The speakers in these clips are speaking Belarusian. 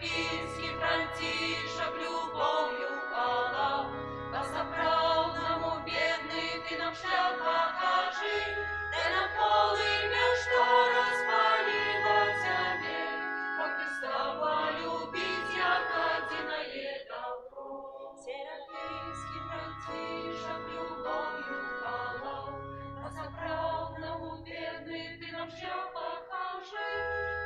Серафимский Франтишек любовью палал, по-заправдному бедный ты нам шлях покажи, дай нам полымя, что распалило тебе, как Христа полюбить, як одиное добро. Серафимский Франтишек любовью палал, по-заправдному бедный ты нам шлях покажи,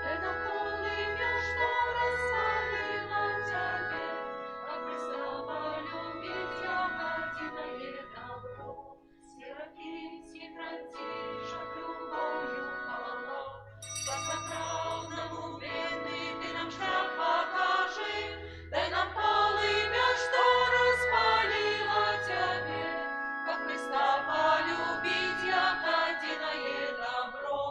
дай нам полымя, что распалило тебе, как Христа полюбить, як одиное добро. Серафимский Франтишек любовью палал, по-заправдному бедный ты нам шлях покажи, дай нам полымя, что распалило тебе, как Христа полюбить, як одиное добро.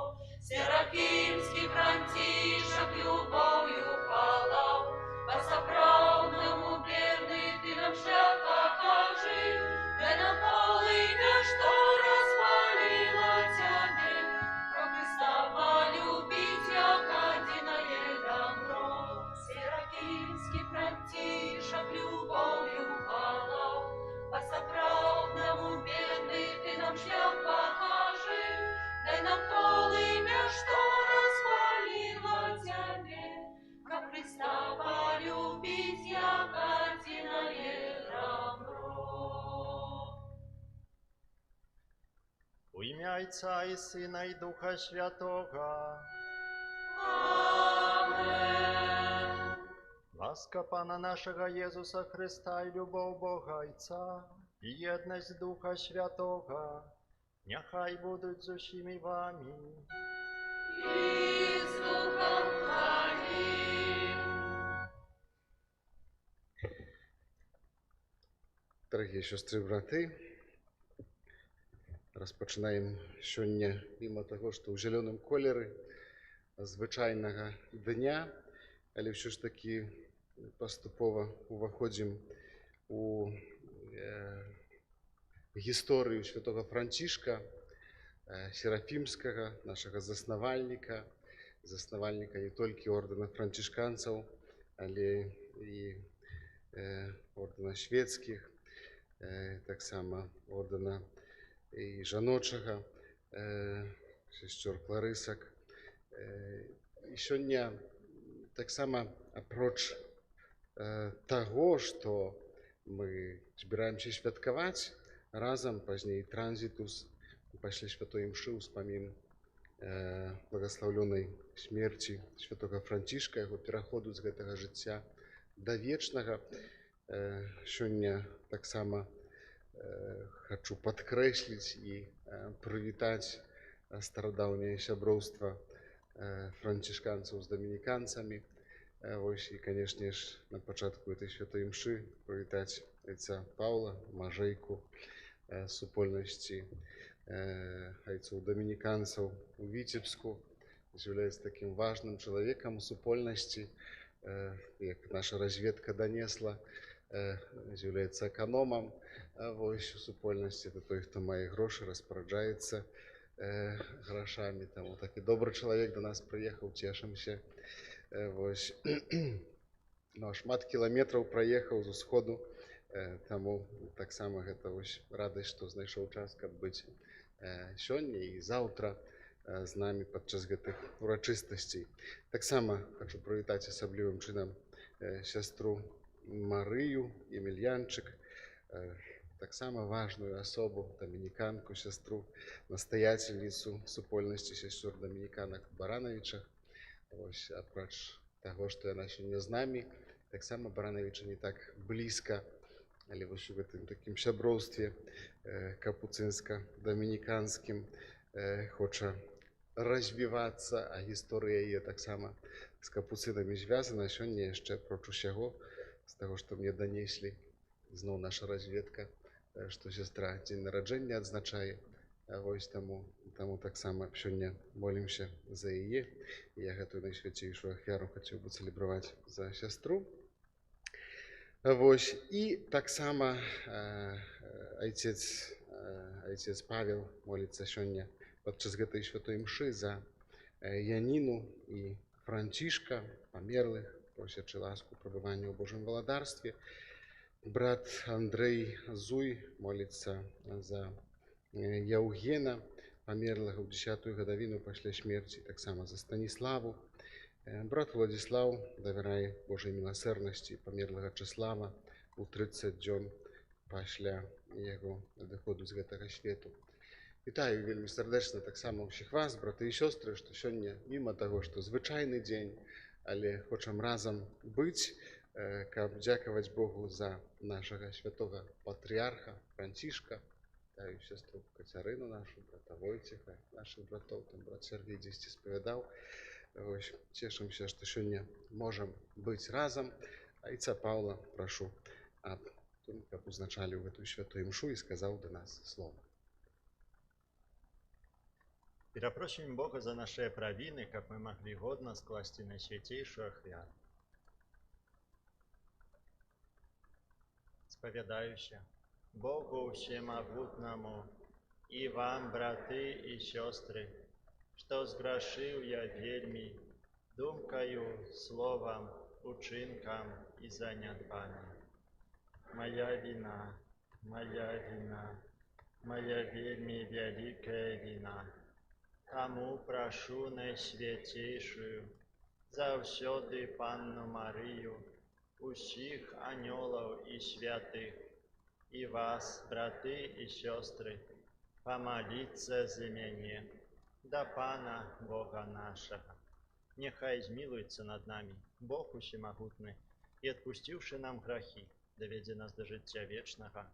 Серафимский Франтишек любовью палал, по-заправдному бедный ты нам шлях покажи, дай нам полымя, что распалило тебе, как Христа полюбить, як одиное добро. Серафимский Франтишек любовью палал, по-заправдному бедный ты нам шлях покажи, дай нам полымя, что распалило тебе, как Христа полюбить, як одиное добро. У ім'я Отця і Сина і Духа Святого. Амен. Ласка Пана нашого Єсуса Христа і любов Бога Отця і єдність Духа Святого, нехай будуть з усіми вами. И с Духом Твоим. Дорогие сестры и браты, распачинаем сёння, мимо того, что в зеленом колеры звычайного дня, але все ж таки поступово уваходим у историю святого Францишка Серафимского, нашего заснавальника не только ордена францишканцев, але и ордена шведских, так само ордена і жаночага, сестер Кларысак. І сёння таксама апроч таго, што мы збіраемся святкаваць разам, пазней транзітус, пайшлі святой імшы ўспамін благаслаўлёнай смерці святога Францішка, яго пераходу з гэтага жыцця да вечнага. Сёння таксама хочу падкрэсліць і прывітаць старадаўняе сяброўства францішканцаў з дамініканцамі. Вось, і, канешне ж, на пачатку этой святой імшы прывітаць айца Паўла, мажэйку супольнасці айцоў дамініканцаў у Віцебску. З'яўляецца такім важным чалавекам у супольнасці, як наша разведка данесла, з'яўляецца эканомам. Вось, у супольнасці это той, хто мае грошы, распараджаецца грашамі. Таму такі добры чалавек да нас прыехаў, цешымся. Вось. Шмат кіламетраў праехаў з усходу, таму таксама гэта вось радасць, што знайшоў час, каб быць сёння і заўтра з намі падчас гэтых урачыстасцей. Таксама хочу прывітаць асаблівым чынам сястру Марыю Емельянчык, таксама важную асобу, дамініканку, сястру, настаяцельніцу супольнасці сясцёр дамініканак Баранавічах. Вось, апроч таго, што яна сёння з намі, таксама Баранавіча не так блізка, але вось у гэтым такім сяброўстве капуцынска-дамініканскім хоча развівацца, а гісторыя яе таксама з капуцынамі звязана. Сёння яшчэ апроч усяго, з таго, што мне данеслі зноў наша разведка, што сестра дзень нараджэння адзначае. Вось таму таксама сёння молімся за яе. Я гэтую найсвяцейшую ахвяру хацеў бы цэлебраваць за сястру. Вось, і таксама айцец Павел моліцца сёння падчас гэтай святой імшы за Яніну і Францішка, памерлых просячы ласку пребывання ў Божым валадарстве. Брат Андрэй Зуй моліцца за Яўгена, памерлага ў 10-ю гадавіну пасля смерці, таксама за Станіславу. Брат Владзіслаў давярае Божай міласэрнасці памерлага Часлава у 30 дзён пасля яго адыходу з гэтага свету. Вітаю вельмі сардэчна таксама ўсіх вас, браты і сёстры, што сёння, міма таго, што звычайны дзень, але хочам разам быць, каб дзякаваць Богу за нашага святога патрыарха Францішка. Вітаю сестру Кацярыну нашу, брата Войцеха, нашых братоў, там брат Сергій дзесьці спавядаў. Цешымся, што сёння можам быць разам. Айца Паўла прашу аб тым, каб узначаліў гэтую святую імшу і сказаў да нас слова. Перапросім Бога за нашыя правіны, каб мы маглі годна скласці найсвяцейшую ахвяру. Спавядаюся Богу Всемагутнаму і вам, браты і сёстры, што зграшыў я вельмі думкаю, словам, учынкам і занядбаннем. Моя віна, моя вельмі вялікая віна. Таму прашу найсвяцейшую, заўсёды Панну Марыю, усіх анёлаў і святых, і вас, браты і сёстры, памаліцца за мяне да Пана Бога нашага. Няхай змілуецца над намі Бог усемагутны і, адпусціўшы нам грахі, давядзе нас да жыцця вечнага.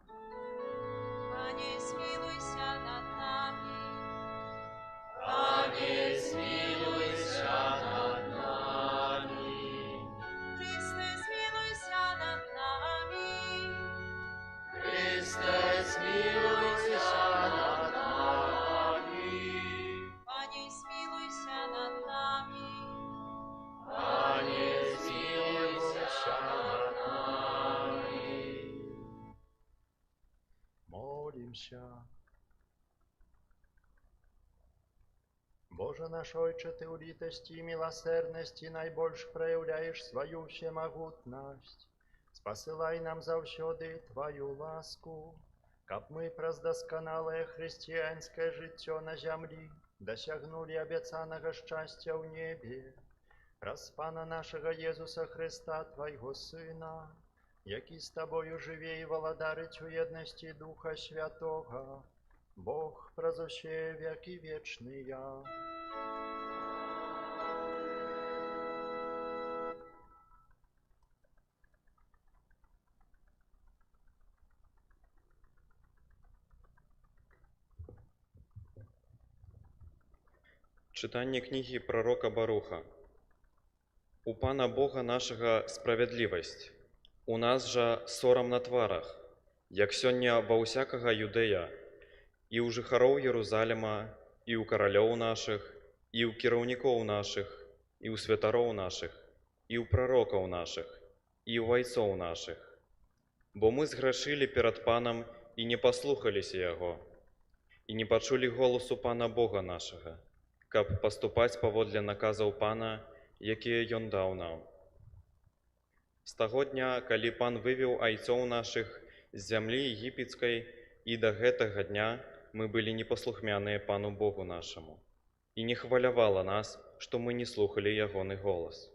Пане, змілуйся над намі. Пане, змілуйся над намі. Христе, змілуйся над намі. Христе, змілуйся над намі. Пане, змілуйся над намі. Пане, змілуйся над намі. Молімся. Боже наш Ойче, Ты ў літасці і міласэрнасці найбольш праяўляеш сваю всемагутнасць. Спасылай нам заўсёды Тваю ласку, каб мы праз дасканалае хрысціянскае жыццё на зямлі дасягнулі абяцанага шчасця ў небе. Праз Пана нашага Езуса Хрыста, Твайго Сына, які з Табою жыве і валадарыць у еднасці Духа Святога, Бог праз усе векі вечныя. Чытанне кнігі прарока Баруха. У Пана Бога нашага справядлівасць, у нас жа сорам на тварах, як сёння ва ўсякага юдэя, і ў жыхароў Єрузалема, і ў каралёў нашых, і ў кіраўнікоў нашых, і ў святароў нашых, і ў прарокаў нашых, і ў вайцоў нашых. Бо мы зграшылі перад Панам і не паслухаліся Яго, і не пачулі голасу Пана Бога нашага, каб паступаць паводле наказаў Пана, якія Ён даў нам. З таго дня, калі Пан вывеў айцоў нашых з зямлі егіпецкай, і да гэтага дня мы былі непаслухмяныя Пану Богу нашаму, і не хвалявала нас, што мы не слухалі Ягоны голас.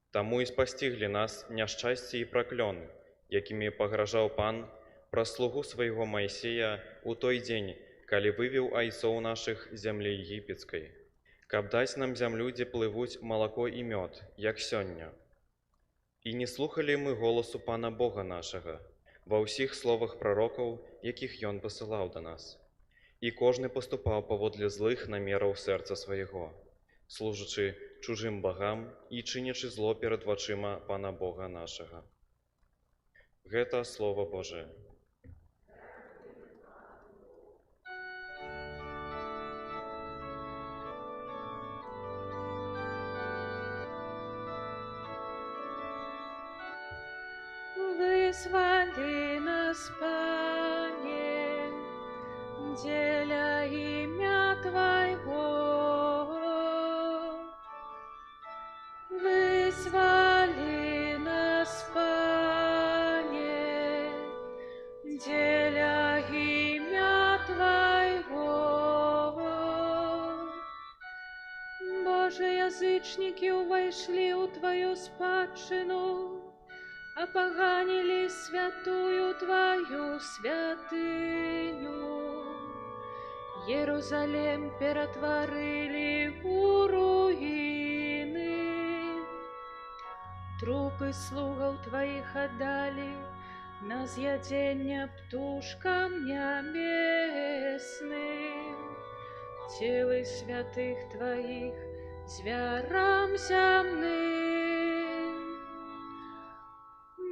Таму і спасціглі нас няшчасце і праклёны, якімі пагражаў Пан праз слугу свайго Майсея ў той дзень, калі вывеў айцоў нашых з зямлі егіпецкай, каб даць нам зямлю, дзе плывуць малако і мёд, як сёння. І не слухалі мы голасу Пана Бога нашага ва ўсіх словах прарокаў, якіх Ён пасылаў да нас. І кожны паступаў паводле злых намераў сэрца свайго, служачы чужым багам і чынячы зло перад вачыма Пана Бога нашага. Гэта Слова Божае. Вызвали нас, Пане, деля имя Твоего. Вызвали язычники увайшли у Твою спадщину, опоганили святую Твою святыню. Иерусалим перетворили у руины, трупы слугов Твоих отдали на з'ядение птушкам небесным, телы святых Твоих зверам земным.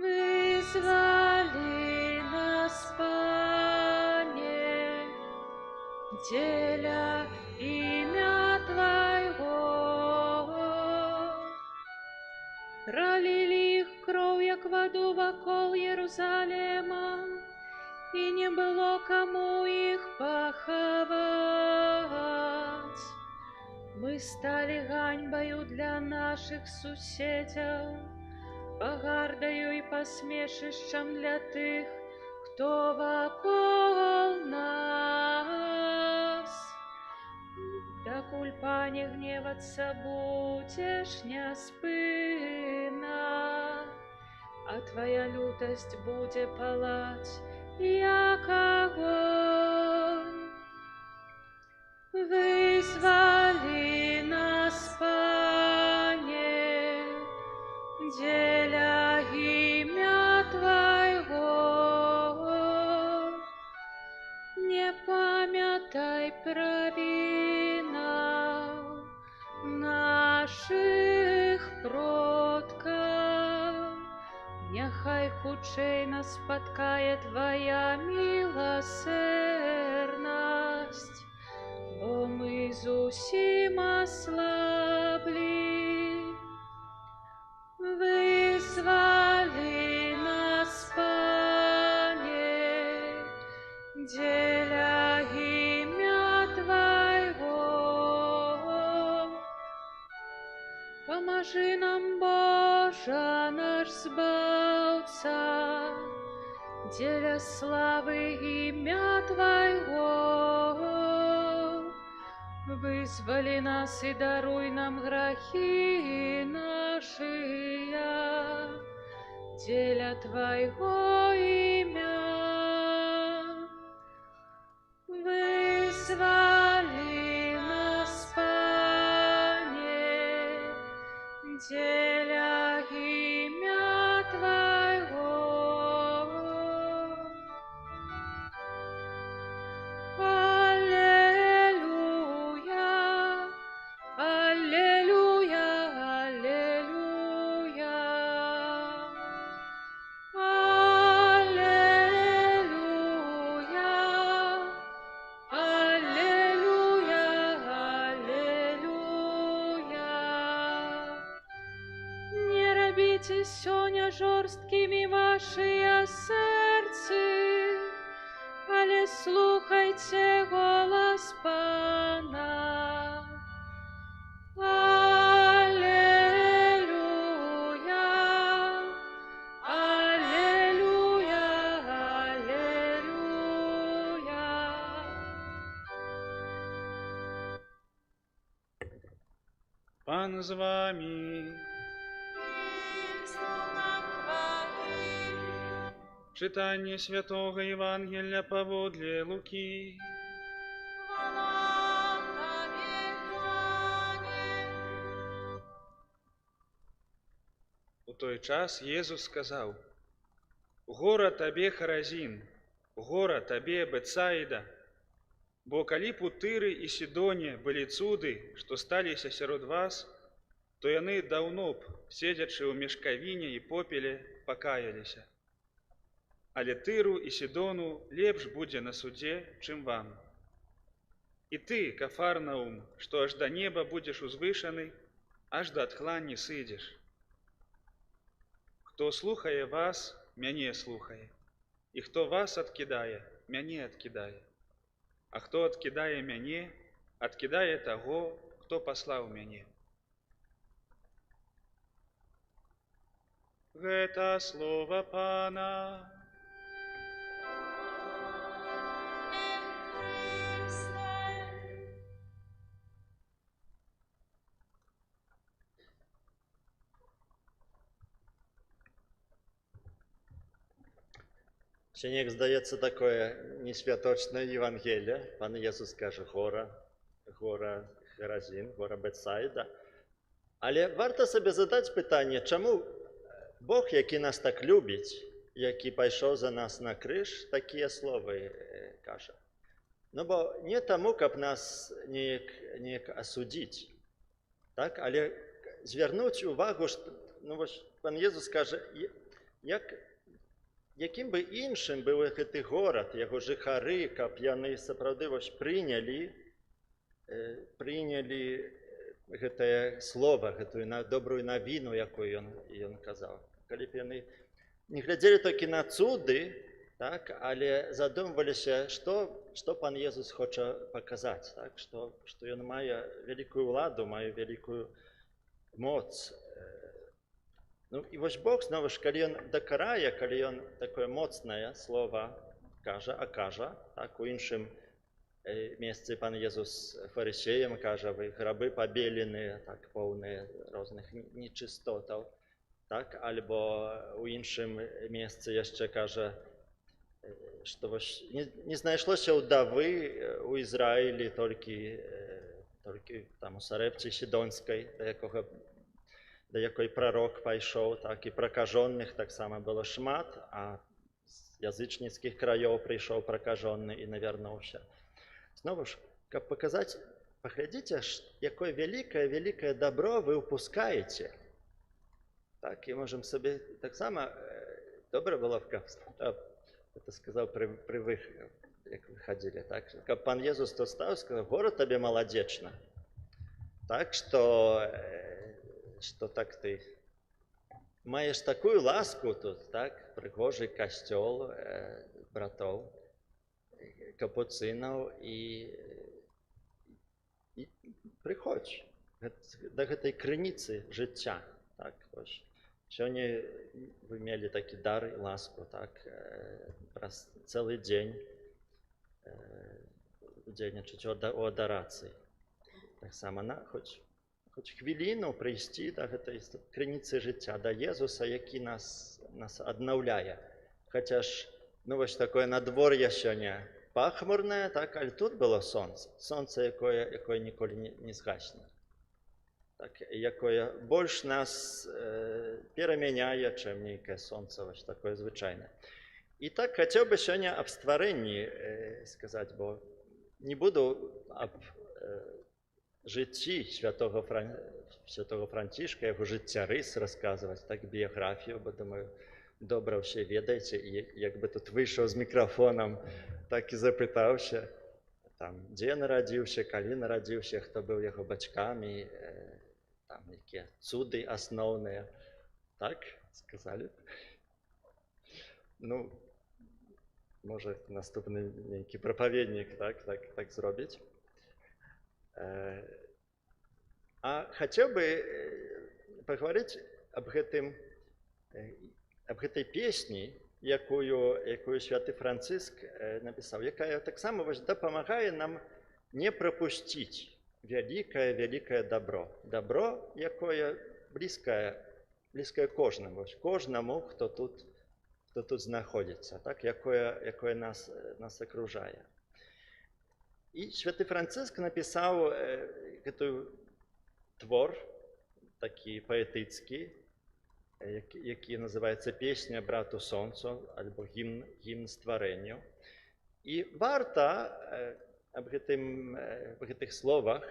Вызвали нас, Пане, деля имя Твоего, пролили их кровь, як воду вокол Иерусалима, и не было кому их поховать. Мы стали ганьбою для наших суседей, погардою и посмешищем для тых, кто вокол нас. Докуль, Пане, гневаться будешь неспынно, а Твоя лютость будет палать, як огонь. Вызвали нас, Пане, деля имя Твоего, не памятай провинов наших продков, нехай худшей нас споткає Твоя милосердность, бо ми зусім ослабли. Вызвали нас, Пане, деля имя Твоего. Поможи нам, Боже, наш Збавца, деля славы имя Твоего. Вызволи нас и даруй нам грехи наши, деля Твоего имя. Вызволи нас, Пане, деля имя Твоего. Аллилуйя, аллилуйя, аллилуйя. Аллилуйя, аллилуйя, аллилуйя. Не робите сёння жорсткими ваши сердцы, але слухайте голос Пана. Аллилуйя, аллилуйя, аллилуйя. Пан з вами. Читание Святого Евангелия поводле Луки. У той час Єсус сказав: «Гора табе, Харазін, гора табе, Бетсаїда, бо калі б у Тыры і Сідоне былі цуды, што сталіся сярод вас, то яны даўно б, седзячы ў мешкавіне і попеле, пакаяліся. Але Тыру і Сідону лепш будзе на судзе, чым вам. І ты, Кафарнаум, што аж да неба будзеш узвышаны, аж да тхла не сыдзеш. Хто слухае вас, мяне слухае, і хто вас адкідае, мяне адкідае. А хто адкідае мяне, адкідае таго, хто паслаў мяне». Гэта слова Пана. Ще неяк здається таке несвяточне Євангеліє. Пан Єсус каже, гора Херазін, гора Бетсайда. Але варто собі задати питання, чому Бог, який нас так любить, який пішов за нас на криж, такі слова каже. Ну, бо не тому, щоб нас ніяк осудити, так? Але звернути увагу, що, пан Єсус каже, яким би іншим був гэты город, його жихари, каб яны сапраўды прыняли гэтае слово, гэтую добрую навіну, якую ён казаў. Калі б яны не глядзелі толькі на цуды, так, але задумваліся, што пан Єсус хоча паказаць, так, што ён мае вялікую ўладу, мае вялікую моц. Ну, і вось Бог, знову ж, калі ён дакарае, калі ён такое моцнае слово кажа, так, у іншым месцы пан Єсус фарысеям кажа, вы грабы пабеленыя, так, поўныя розных нечыстотаў, так, альбо у іншым месцы яшчэ кажа, што вось не знайшлося ўдавы у Ізраілі толькі там у Сарэпце Сідонскай, да якой прарок пайшоў, так, і пракажоных таксама было шмат, а з язычніцкіх краёў прыйшоў пракажоны і навярнуўся. Знову ж, каб паказаць, паглядзіце, якое вялікае добро вы упускаеце. Так, і можам сабе таксама, добра было б, каб, это сказаў пры выходе, як выходили, так, каб пан Єсус то стаў, сказаў, город табе маладзечна. Так, што так ты маеш такую ласку тут, так, прыгожы касцёл братоў, капуцынаў, і прыходзь да гэтай крыніцы жыцця. Так, сёння вы мелі такі дар і ласку, так, праз цэлы дзень удзельнічаць у адарацыі. Таксама хоць хвіліну прыйсці да гэтай крыніцы жыцця, да Езуса, які нас аднаўляе. Хаця ж, ну вось такое надвор'е сёння пахмурнае, так, але тут было сонца, якое ніколі не згасне. Так, якое больш нас перамяняе, чым нейкае сонца, вось такое звычайнае. І так хацеў бы сёння аб стварэнні сказаць, бо не буду аб жыцці святого Францішка, яго жыццярыс расказваць, так, біяграфію, бо, думаю, добра ўсе ведаеце, і як бы тут выйшаў з мікрафонам, так і запытаўся, там, дзе нарадзіўся, калі нарадзіўся, хто быў яго бацькамі, там, якія цуды асноўныя, так, сказалі. Ну, можа, наступны нейкі прапаведнік, так зробіць. А хацеў бы пагаварыць аб гэтай песні, якую святы Францыск напісаў, якая таксама дапамагае нам не прапусціць вялікае добро. Добро, якое блізкае кожнаму, хто тут знаходзіцца, так, якое нас акружае. І святы Францыск напісаў гэты твор, такі паэтыцкі, які называецца «Песня брату сонцу» альбо «Гімн стварэнню». І варта аб гэтых словах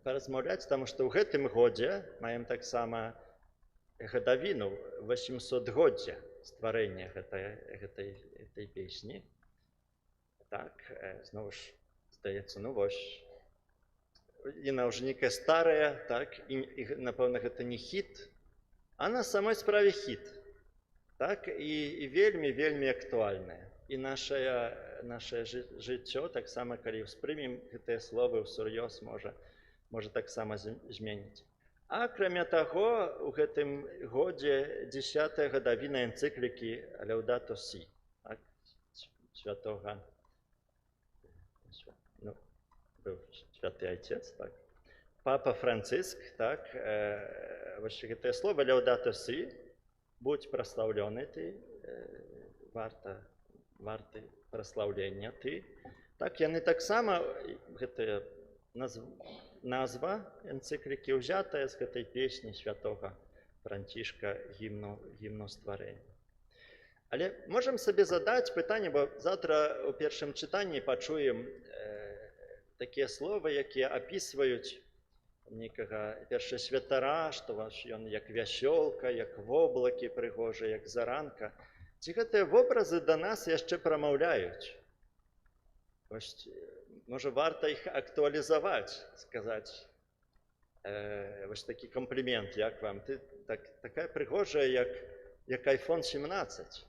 паразмаўляць, таму што ў гэтым годзе маем таксама гадавіну 800-годдзя стварэння гэтай песні. Так, зноў ж, здаецца, ну вось, яна ўжо нейкая старая, так, і напэўна, гэта не хіт, а на самой справе хіт, так, і вельмі актуальная. І нашае жыццё, таксама, калі ўспрымем гэтыя словы ўсур'ёз, можа таксама зменіць. А акрамя таго, у гэтым годзе 10-я гадавіна энцыклікі «Лаўдато Сі», так, святога, ну, быў святы айцец, так, папа Францыск, так, вось гэтае слово «Лаўдато Сі», будь праслаўлёны ты, варта варты праслаўлення. Ты. Так, яны таксама, гэтая назва энцыклікі ўзятая з гэтай песні святога Францішка гімну стварэння. Але можам сабе задаць пытанне, бо заўтра у першым чытанні пачуем такія словы, якія апісваюць некага першасвятара, што ён як вясёлка, як воблакі прыгожыя, як заранка. Ці гэтыя вобразы да нас яшчэ прамаўляюць? Можа, варта іх актуалізаваць, сказаць вось такі камплімент, як вам? Ты такая прыгожая, як iPhone 17.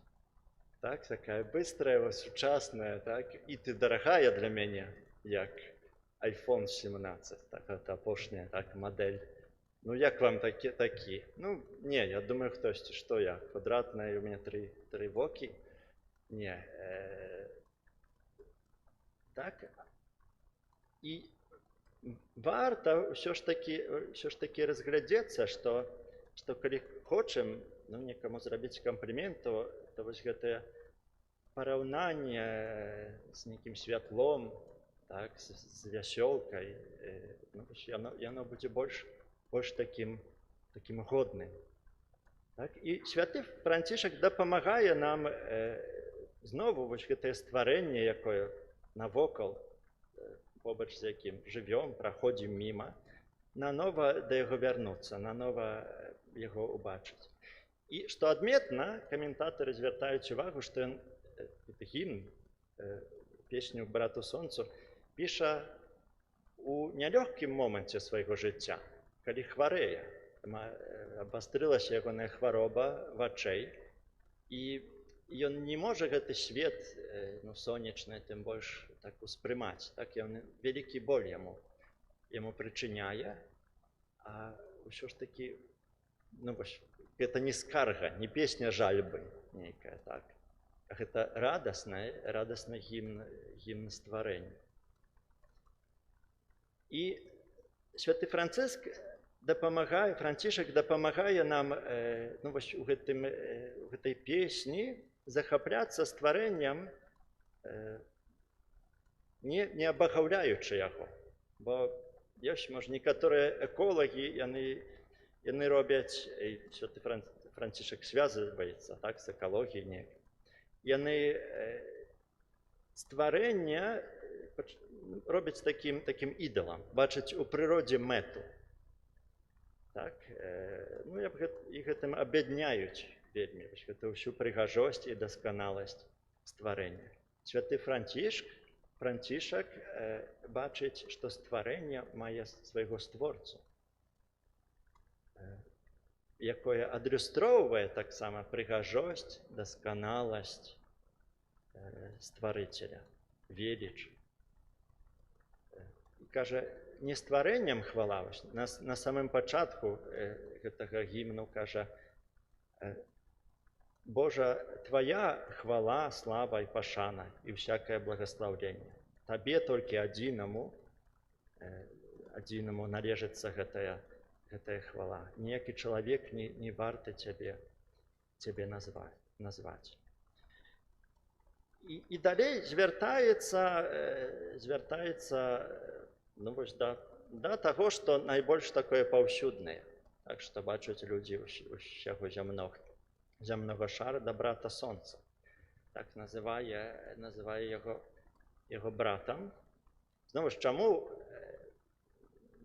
Так, такая быстрая, сучасная, так, і ты дарагая для мяне, як iPhone 17, так, это апошняя, так, модель. Ну, як вам такі? Ну, не, я думаю, хтосьці, што я, квадратная, у мяне тры вокі. Не, так, і варта ўсё ж такі разглядзецца, што калі хочам, ну, некаму зрабіць камплімент, то вось гэтае параўнанне з нейкім святлом, так, з вясёлкай, ну, яно будзе больш такім годным. Так, і святы Францішак дапамагае нам знову вось гэтае стварэнне, якое навокал, побач з якім жывём, праходзім міма, нанова да яго вярнуцца, нанова яго ўбачыць. І што адметна, каментатары звяртаюць увагу, што ён гімн, песню «Брату сонцу» піша у нялёгкім моманце свайго жыцця, калі хварэе. Абвастрылася ягоная хвароба вачэй, і ён не можа гэты свет, ну, сонечны, тым больш так успрымаць. Так, ён вялікі боль яму прычыняе, а ўсё ж такі, ну, гэта не скарга, не песня жальбы нейкая, так, а гэта радасны гімн стварэння. І святы Францішак дапамагае нам, ну, вось у гэтай песні захапляцца стварэннем, не абагаўляючы яго. Бо ёсць, можа, некаторыя эколагі, яны робяць, святы Францішак звязваецца, так, з экалогіяй неяк. Яны стварэнне робяць такім ідалам, бачаць у прыродзе мэту. Так, ну, і гэтым абядняюць вельмі гэту ўсю прыгажосць і дасканаласць стварэння. Святы Францішак бачыць, што стварэнне мае свайго створцу, якое адлюстроўвае таксама прыгажосць, дасканаласць стварыцеля, веліч. І кажа, не стварэннем хвала, на самым пачатку гэтага гімну кажа: «Божа, Твая хвала, слава і пашана і всякае благаслаўленне. Табе толькі адзінаму належыцца гэтая хвала. Ніякі чалавек не варты цябе назваць». І далей звяртаецца, ну, вось да таго, што найбольш такое паўсюднае, так, што бачаць людзі ўсяго зямнога шара, да брата сонца. Так называе яго братам. Зноwu ж,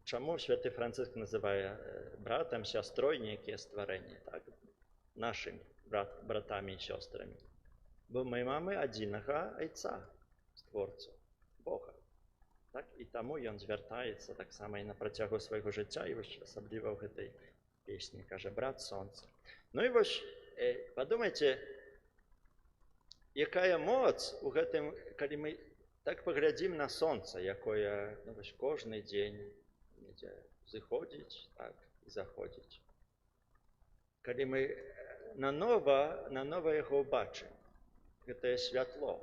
чаму святы Францыск называе братам, сястрой нейкія стварэнні, так, нашымі братамі і сёстрамі? Бо мы мамы адзінага айца, створцу, Бога. Так, і таму ён звяртаецца таксама і на працягу свайго жыцця, і вось асабліва ў гэтай песні кажа: «Брат сонца». Ну і вось падумайце, якая моц у гэтым, калі мы так паглядзім на сонца, якое, ну, вось кожны дзень зыходзіць, так, і заходзіць. Калі мы нанова яго ўбачым, гэтае святло.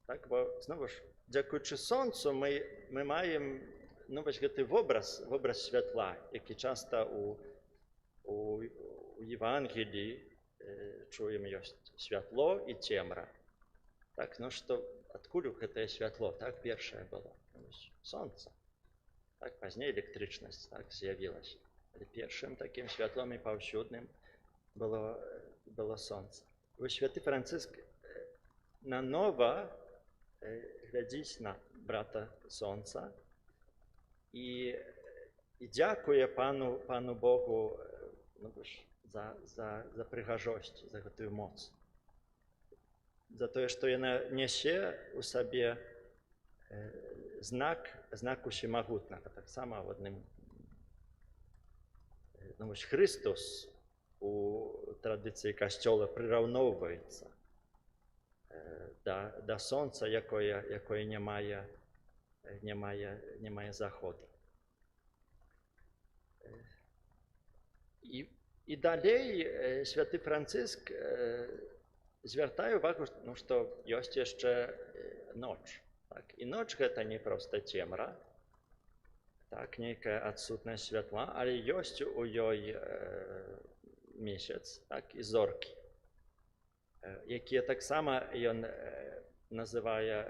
Так, бо, зноwu ж, дзякуючы сонцу мы маем, ну, вось гэты вобраз святла, які часта у Евангеліі чуем, ёсць святло і цемра. Так, ну што адкуль гэтае святло, так, першае было? Сонца. Так, пазней электрычнасць так з'явілася. Але першым такім святлом і паўсюдным было сонца. Вось святы Францыск нанова глядзіць на брата сонца і дзякуе пану Богу за прыгажосць, за гэтую моц. За тое, што яна нясе ў сабе знак усемагутнага. Таксама в адным Христос у традыцыі касцёла прыраўноўваецца да сонца, якое не мае заходу. І далей святы Францыск звяртае ўвагу, што ёсць яшчэ ноч. Так, і ноч гэта не проста цемра, так, нейкая адсутнасць святла, але ёсць у ёй месяц, так, і зоркі, якія таксама ён называе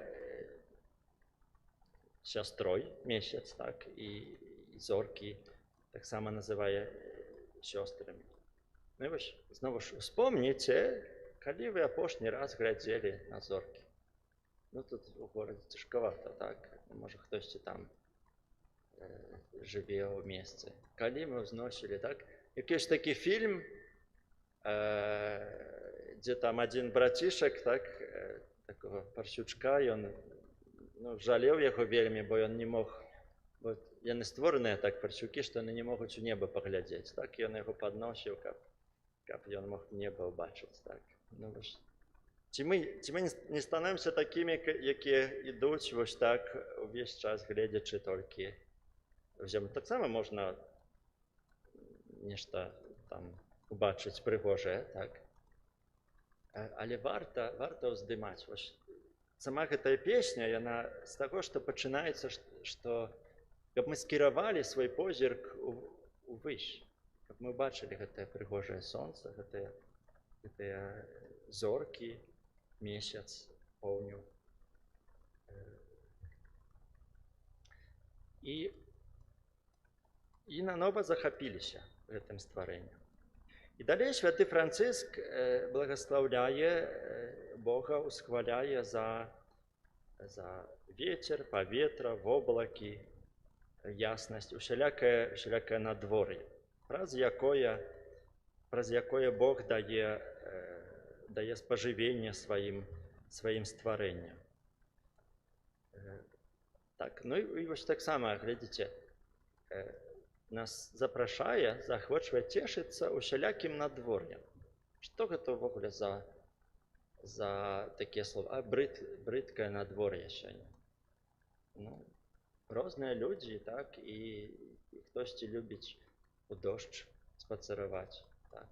сястрой месяц, так, і зоркі таксама называе сёстрамі. Ну і вось, зноwu ж, успомніце, калі вы апошні раз глядзелі на зоркі. Ну, тут у горадзе цяжкавата, так? Можа, хтосьці там жыве ў месцы. Калі мы ўзносілі, так? Які ж такі фільм, дзе там адзін брацішак, так, такого парсючка, ён жалеў яго вельмі, бо ён не мог, бо яны створаныя так парсюкі, што яны не могуць у неба паглядзець, так? Ён яго падносіў, каб ён мог неба ўбачыць, так? Ну, вось. Ці мы не становімся такімі, якія ідуць вось так увесь час, гледзячы толькі ў зямлю. Таксама можна нешта там убачыць прыгожае, так? Але варта ўздымаць. Вось сама гэтая песня, яна з таго, што пачынаецца, што каб мы скіравалі свой позірк увысь, каб мы бачылі гэтае прыгожае сонца, гэтыя зоркі, месяц, поўню. І нанова захапіліся гэтым стварэннем. І далей святы Францыск благаслаўляе Бога, усхваляе за вецер, паветра, воблакі, яснасць, усялякае надвор'е, праз якое Бог дае спажывенне сваім стварэнням. Так, ну і вось таксама, глядзіце, нас запрашае, заахвочвае цешыцца усялякім надвор'ем. Што гэта ўвогуле за такія словы? Брыдкае надвор'е сёння. Ну, розныя людзі, так, і хтосьці любіць у дождж спацыраваць, так,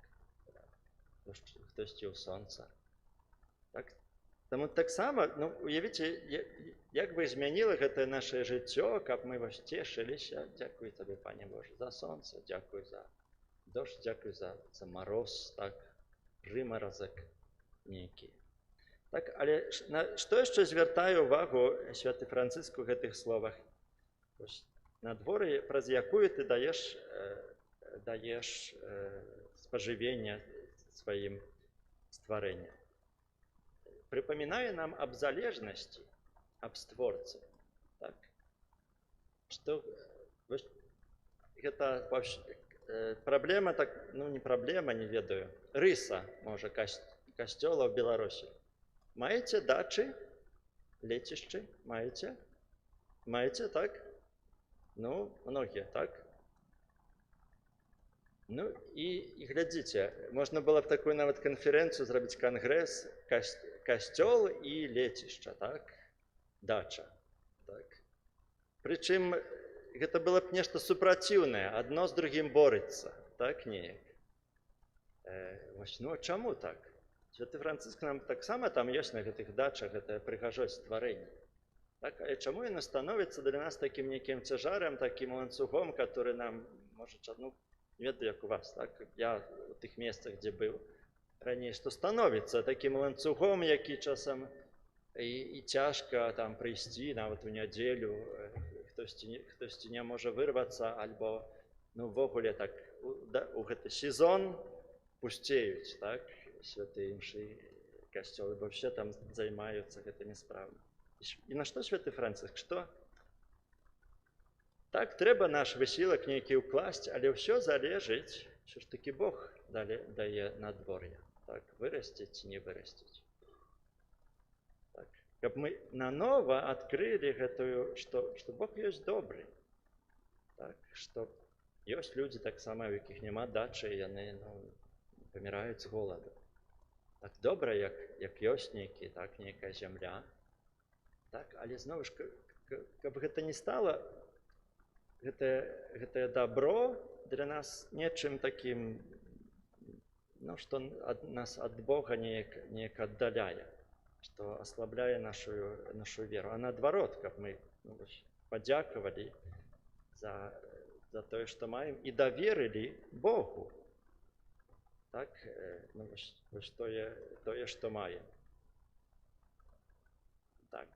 хтосьці ў сонца. Так? Таму таксама, ну, уявіце, як бы змяніла гэтае нашае жыццё, каб мы вось цешыліся. Дзякуй табе, Пане Божа, за сонца, дзякуй за дождж, дзякуй за мароз, так, прымаразак нейкі. Так, але што яшчэ звяртае ўвагу святы Францыск у гэтых словах? Вось надвор'е, праз якую ты даеш спажывенне сваім стварэнням. Прыпамінае нам аб залежнасці, аб створцы. Так? Што гэта праблема, так, ну не праблема, не ведаю, рыса, можа, касцёла ў Беларусі. Маеце дачы, лецішчы, маеце? Маеце, так? Ну, многія, так? Ну і глядзіце, можна было б такую нават канферэнцыю зрабіць, кангрэс, касцёл і лецішча, так? Дача, так? Прычым гэта было б нешта супраціўнае, адно з другім борецца, так, неяк? Вось, ну, а чаму так? Святы Францыск нам таксама там ёсць на гэтых дачах гэтая прыгажосць стварэння. Так, але чаму яна становіцца для нас такім нейкім цяжарам, такім ланцугом, который нам, можа, ну, не ведаю, як у вас, так? Я у тых месцах, дзе быў раней, што становіцца такім ланцугом, які часам і цяжка там прыйсці нават у нядзелю, хтосьці не можа вырвацца, альбо ну ўвогуле так у гэты сезон пусцеюць, так, святыя імшы касцёлы, бо все там займаюцца гэтымі справамі. І на што святы Францыск? Што? Так, трэба наш высілак нейкі ўкласць, але ўсё залежыць, що ж таки Бог дае надвор'е, так, вырасціць ці не вырасціць. Так, каб мы нанова адкрылі гэтую, што Бог ёсць добры, так, што ёсць людзі таксама, у якіх няма дачы, яны паміраюць з голаду. Так добра, як ёсць нейкі, так, нейкая зямля, так, але зноў ж, каб гэта не стала, гэтае дабро для нас нечым такім, ну, што нас ад Бога неяк аддаляе, што аслабляе нашу веру. А наадварот, каб мы падзякавалі за тое, што маем, і даверылі Богу. Так, ну, вось тое, што маем. Так,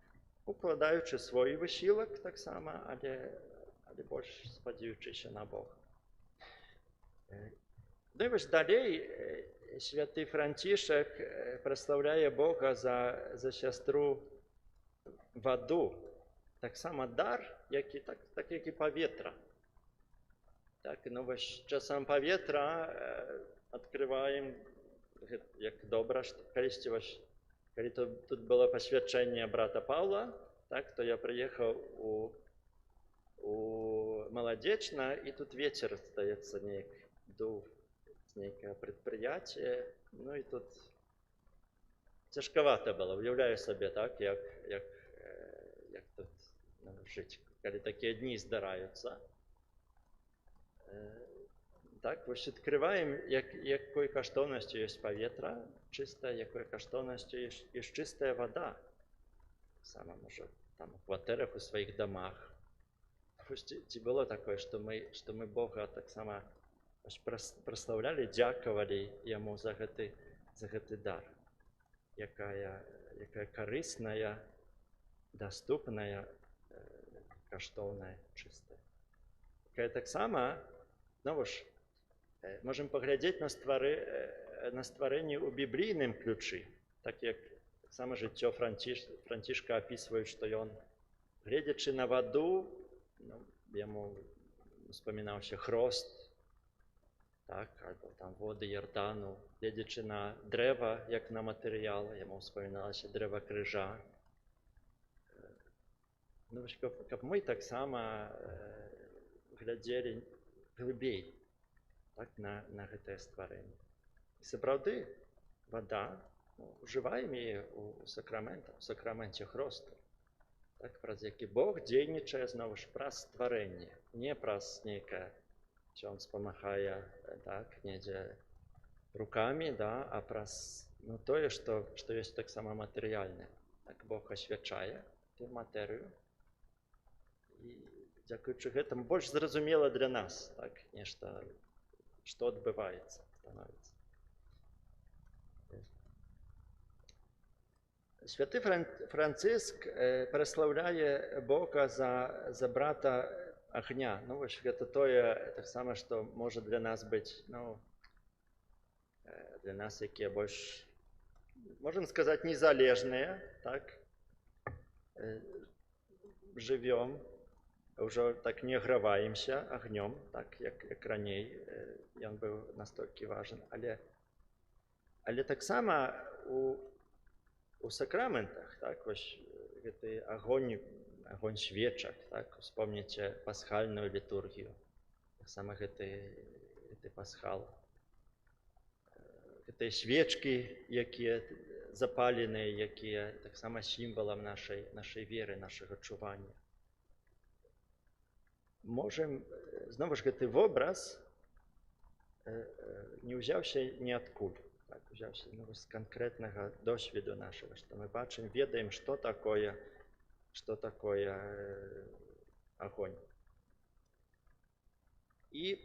укладаючы свой высілак таксама, але больш спадзяючыся на Бога. Ну і вось далей святы Францішак праслаўляе Бога за сястру ваду. Таксама дар, як і паветра. Так, ну вось часам паветра адкрываем, як добра, калісьці вось, калі тут было пасвячэнне брата Паўла, так, то я прыехаў у Маладзечна, і тут вецер, здаецца, неяк дуў з нейкае прадпрыяцце, ну і тут цяжкавата было, уяўляю сабе, так, як тут жыць, калі такія дні здараюцца. Так, вось адкрываем, якой каштоўнасцю ёсць паветра, чыстая, якой каштоўнасцю ёсць чыстая вада. Сама, можа, там у кватэрах, у сваіх дамах. Ці было такое, што мы Бога таксама праслаўлялі, дзякавалі яму за гэты дар, якая карысная, даступная, каштоўная, чыстая. Якая таксама, ну ж, можам паглядзець на стварэнне ў біблійным ключы, так як сама жыццё Францішка апісваюць, што ён, гледзячы на ваду, яму успамінаўся хрост, так, альбо там воды Ярдану, гледзячы на дрэва, як на матэрыял, яму успаміналася дрэва крыжа. Ну, каб мы таксама глядзелі глыбей, так, на гэтае стварэнне. І сапраўды, вада, ужываем яе ў сакраменце хросту, так, праз які Бог дзейнічае зноў ж праз стварэнне, не праз нейкае, ён спамахае, так, недзе рукамі, да, а праз тое, што ёсць таксама матэрыяльнае. Так, Бог асвячае ту матэрыю, і дзякуючы гэтаму больш зразумела для нас, так, нешта, што адбываецца, становіцца. Святы Францыск праслаўляе Бога за брата агня. Ну, вось гэта тое, таксама, што можа для нас быць, ну, для нас, якія больш, можам сказаць, незалежныя, так, жывём, ўжо так не аграваемся агнём, так, як раней, ён быў настолькі важен, але таксама у сакраментах, так, вось гэты агонь свечак, так, успомніце пасхальную літургію, таксама гэты пасхал, гэтыя свечкі, якія запаленыя, якія таксама сімвалам нашай веры, нашага чування. Можам, зноў ж, гэты вобраз не ўзяўся ніадкуль. Так, узяўся з канкрэтнага досведу нашага, што мы бачым, ведаем, што такое агонь. І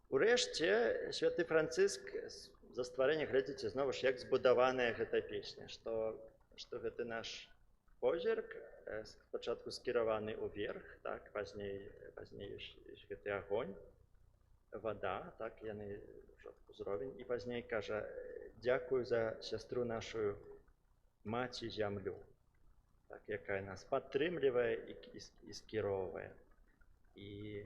урэшце святы Францыск за стварэнне, глядзіце, зноў ж, як збудаваная гэта песня, што гэты наш позірк спачатку скіраваны ўверх, так, пазней ёсць гэты агонь, вада, так, яны ўзровень, і пазней кажа: дзякую за сястру нашу маці зямлю, так, якая нас падтрымлівае і скіроўвае, і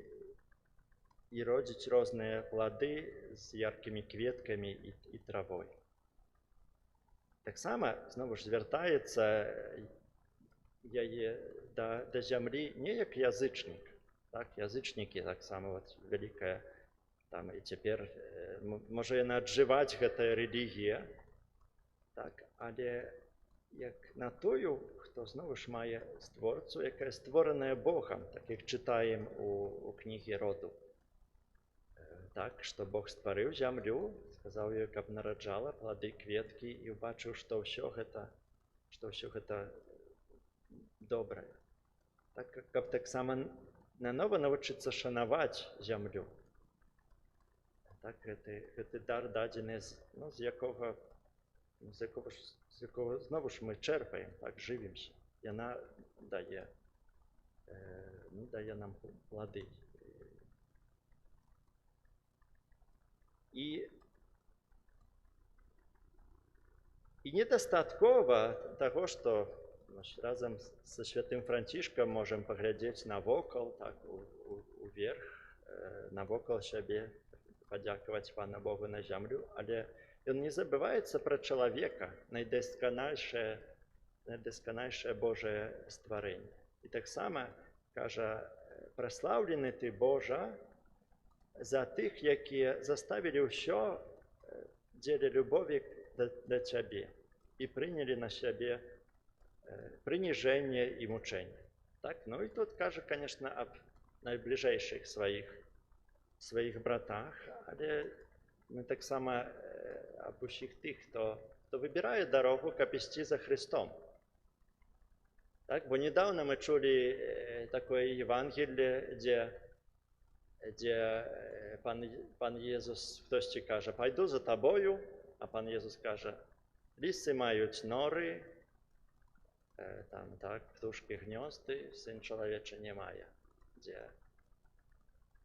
родзіць розныя плады з яркімі кветкамі і травой. Таксама зноwu ж звяртаецца яе да зямлі не як язычнік, так, язычнікі таксама вялікая там і цяпер можа яна аджываць гэтая рэлігія, так, але як на тую, хто зноwu ж мае створцу, якая створаная Богам, так як чытаем у кнігі роду. Так, што Бог стварыў зямлю, сказаў ёй, каб нараджала плады, кветкі, і ўбачыў, што ўсё гэта добрае. Так, каб таксама нанова навучыцца шанаваць зямлю. Так, гэты дар дадзены, з якога зноwu ж мы чэрпаем, так, жывімся. Яна дае нам плады. І недастаткова таго, што разам са святым Францішкам можам паглядзець навокал, так, уверх, навокал сябе, падзякаваць Пана Богу на зямлю, але ён не забываецца пра чалавека, найдасканальшае Божае стварэнне. І таксама кажа: праслаўлены ты, Божа, за тых, якія заставілі ўсё дзеля любові да цябе і прынялі на сябе прыніжэнне і мучэнне. Так, ну і тут кажа, конечно, аб найбліжэйшых сваіх братах, але мы таксама аб усіх тых, хто выбірае дарогу, каб ісці за Христом. Так, бо недавно мы чулі такое Евангелие, дзе Пан Езус, хтосьці кажа: пайду за табою, а Пан Езус кажа: лісы маюць норы, там, так, птушкі гнёзды, сын чалавечы не мае,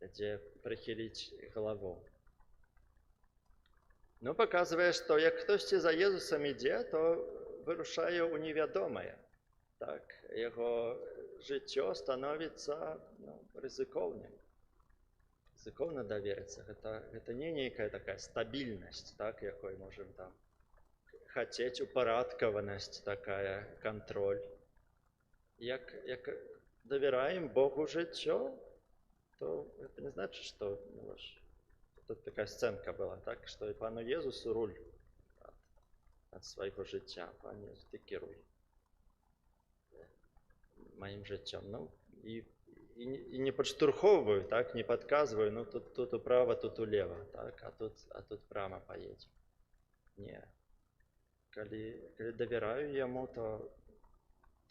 дзе прыхіліць галаву. Ну, паказвае, што як хтосьці за Езусам ідзе, то вырушае ў невядомае. Так, яго жыццё становіцца рызыкоўным. Рызыкоўна даверыцца. Гэта не нейкая такая стабільнасць, так, якой можам там хацець, упарадкаванасць такая, кантроль. Як давяраем Богу жыццё, то гэта не значыць, што тут такая сцэнка была, так, што і Пану Езусу руль ад свайго жыцця. Пан Езус, ты кіруй маім жыццём. Ну, і не падштурхоўваю, так, не падказваю, ну, тут управа, тут улева, так, а тут прама паедзем. Не. Калі давяраю яму, то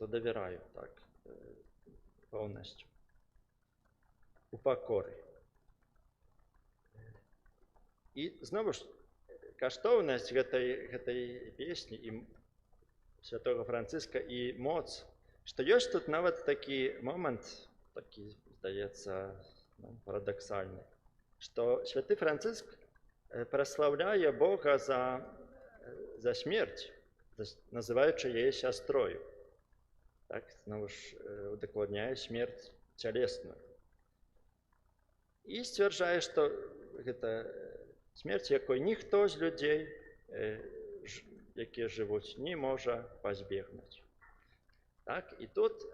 давяраю, так, поўнасцю. У пакоры. І зноwu ж каштоўнасць гэтай песні і святого Францыска і моц, што ёсць тут нават такі момант, такі, здаецца, парадаксальны, што святы Францыск праслаўляе Бога за смерць, называючы яе сястрою. Так, зноwu ж удакладняе смерць цялесную. І сцвярджае, што гэта смерць, якой ніхто з людзей, якія жывуць, не можа пазбегнуць. Так, і тут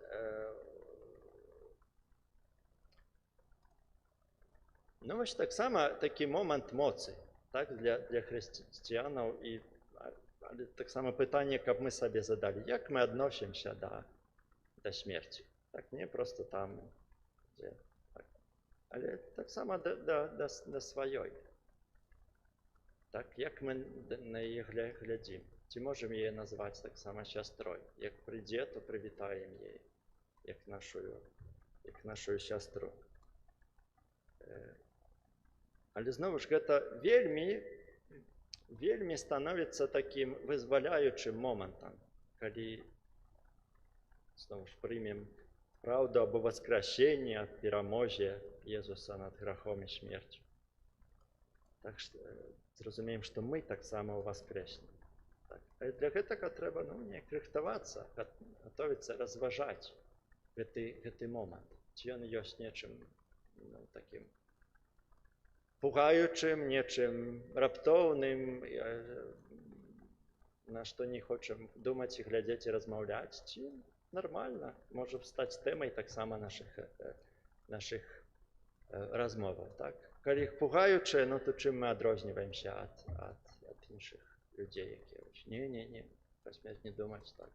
ну, вось таксама такі момант моцы, так, для хрысціянаў, але таксама пытанне, каб мы сабе задалі, як мы адносімся да смерці. Так, не проста там, дзе, так, але таксама да сваёй. Так, як мы на яе глядзім. Ці можам яе назваць таксама сястрой? Як прыйдзе, то прывітаем яе, як нашу сястру. Але зноwu ж гэта вельмі становіцца такім вызваляючым момантам, калі знову ж приймемо правду або воскресіння, перемозі Ісуса над гріхом і смертю. Так що зрозуміємо, що ми так само воскреснемо. Так. А для гэтага треба неяк рыхтавацца, гатовіцца разважаць гэты момант. Ці ён ёсць нечым такім пугаючым, нечым раптоўным, на што не хочам думаць і глядзець і размаўляць, ці нармальна, можа стаць тэмай таксама нашых размоваў. Так? Калі іх пугаючае, то чым мы адрозніваемся ад іншых людзей, якія не, пра смерць не думаць, так,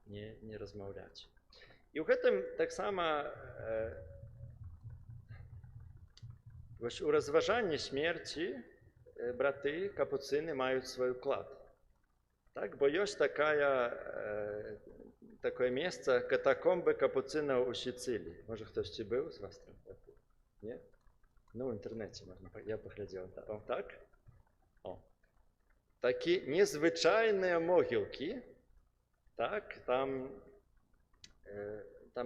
не размаўляць. І ў гэтым таксама у разважанні смерці браты капуцыны маюць свой уклад. Так, бо ёсць такое месца катакомбы капуцынаў у Сіцыліі. Можа, хтосьці быў з вас там? Не? Ну, ў інтэрнэце можна, я паглядзеў. Так? Такі незвычайныя могілкі, так, там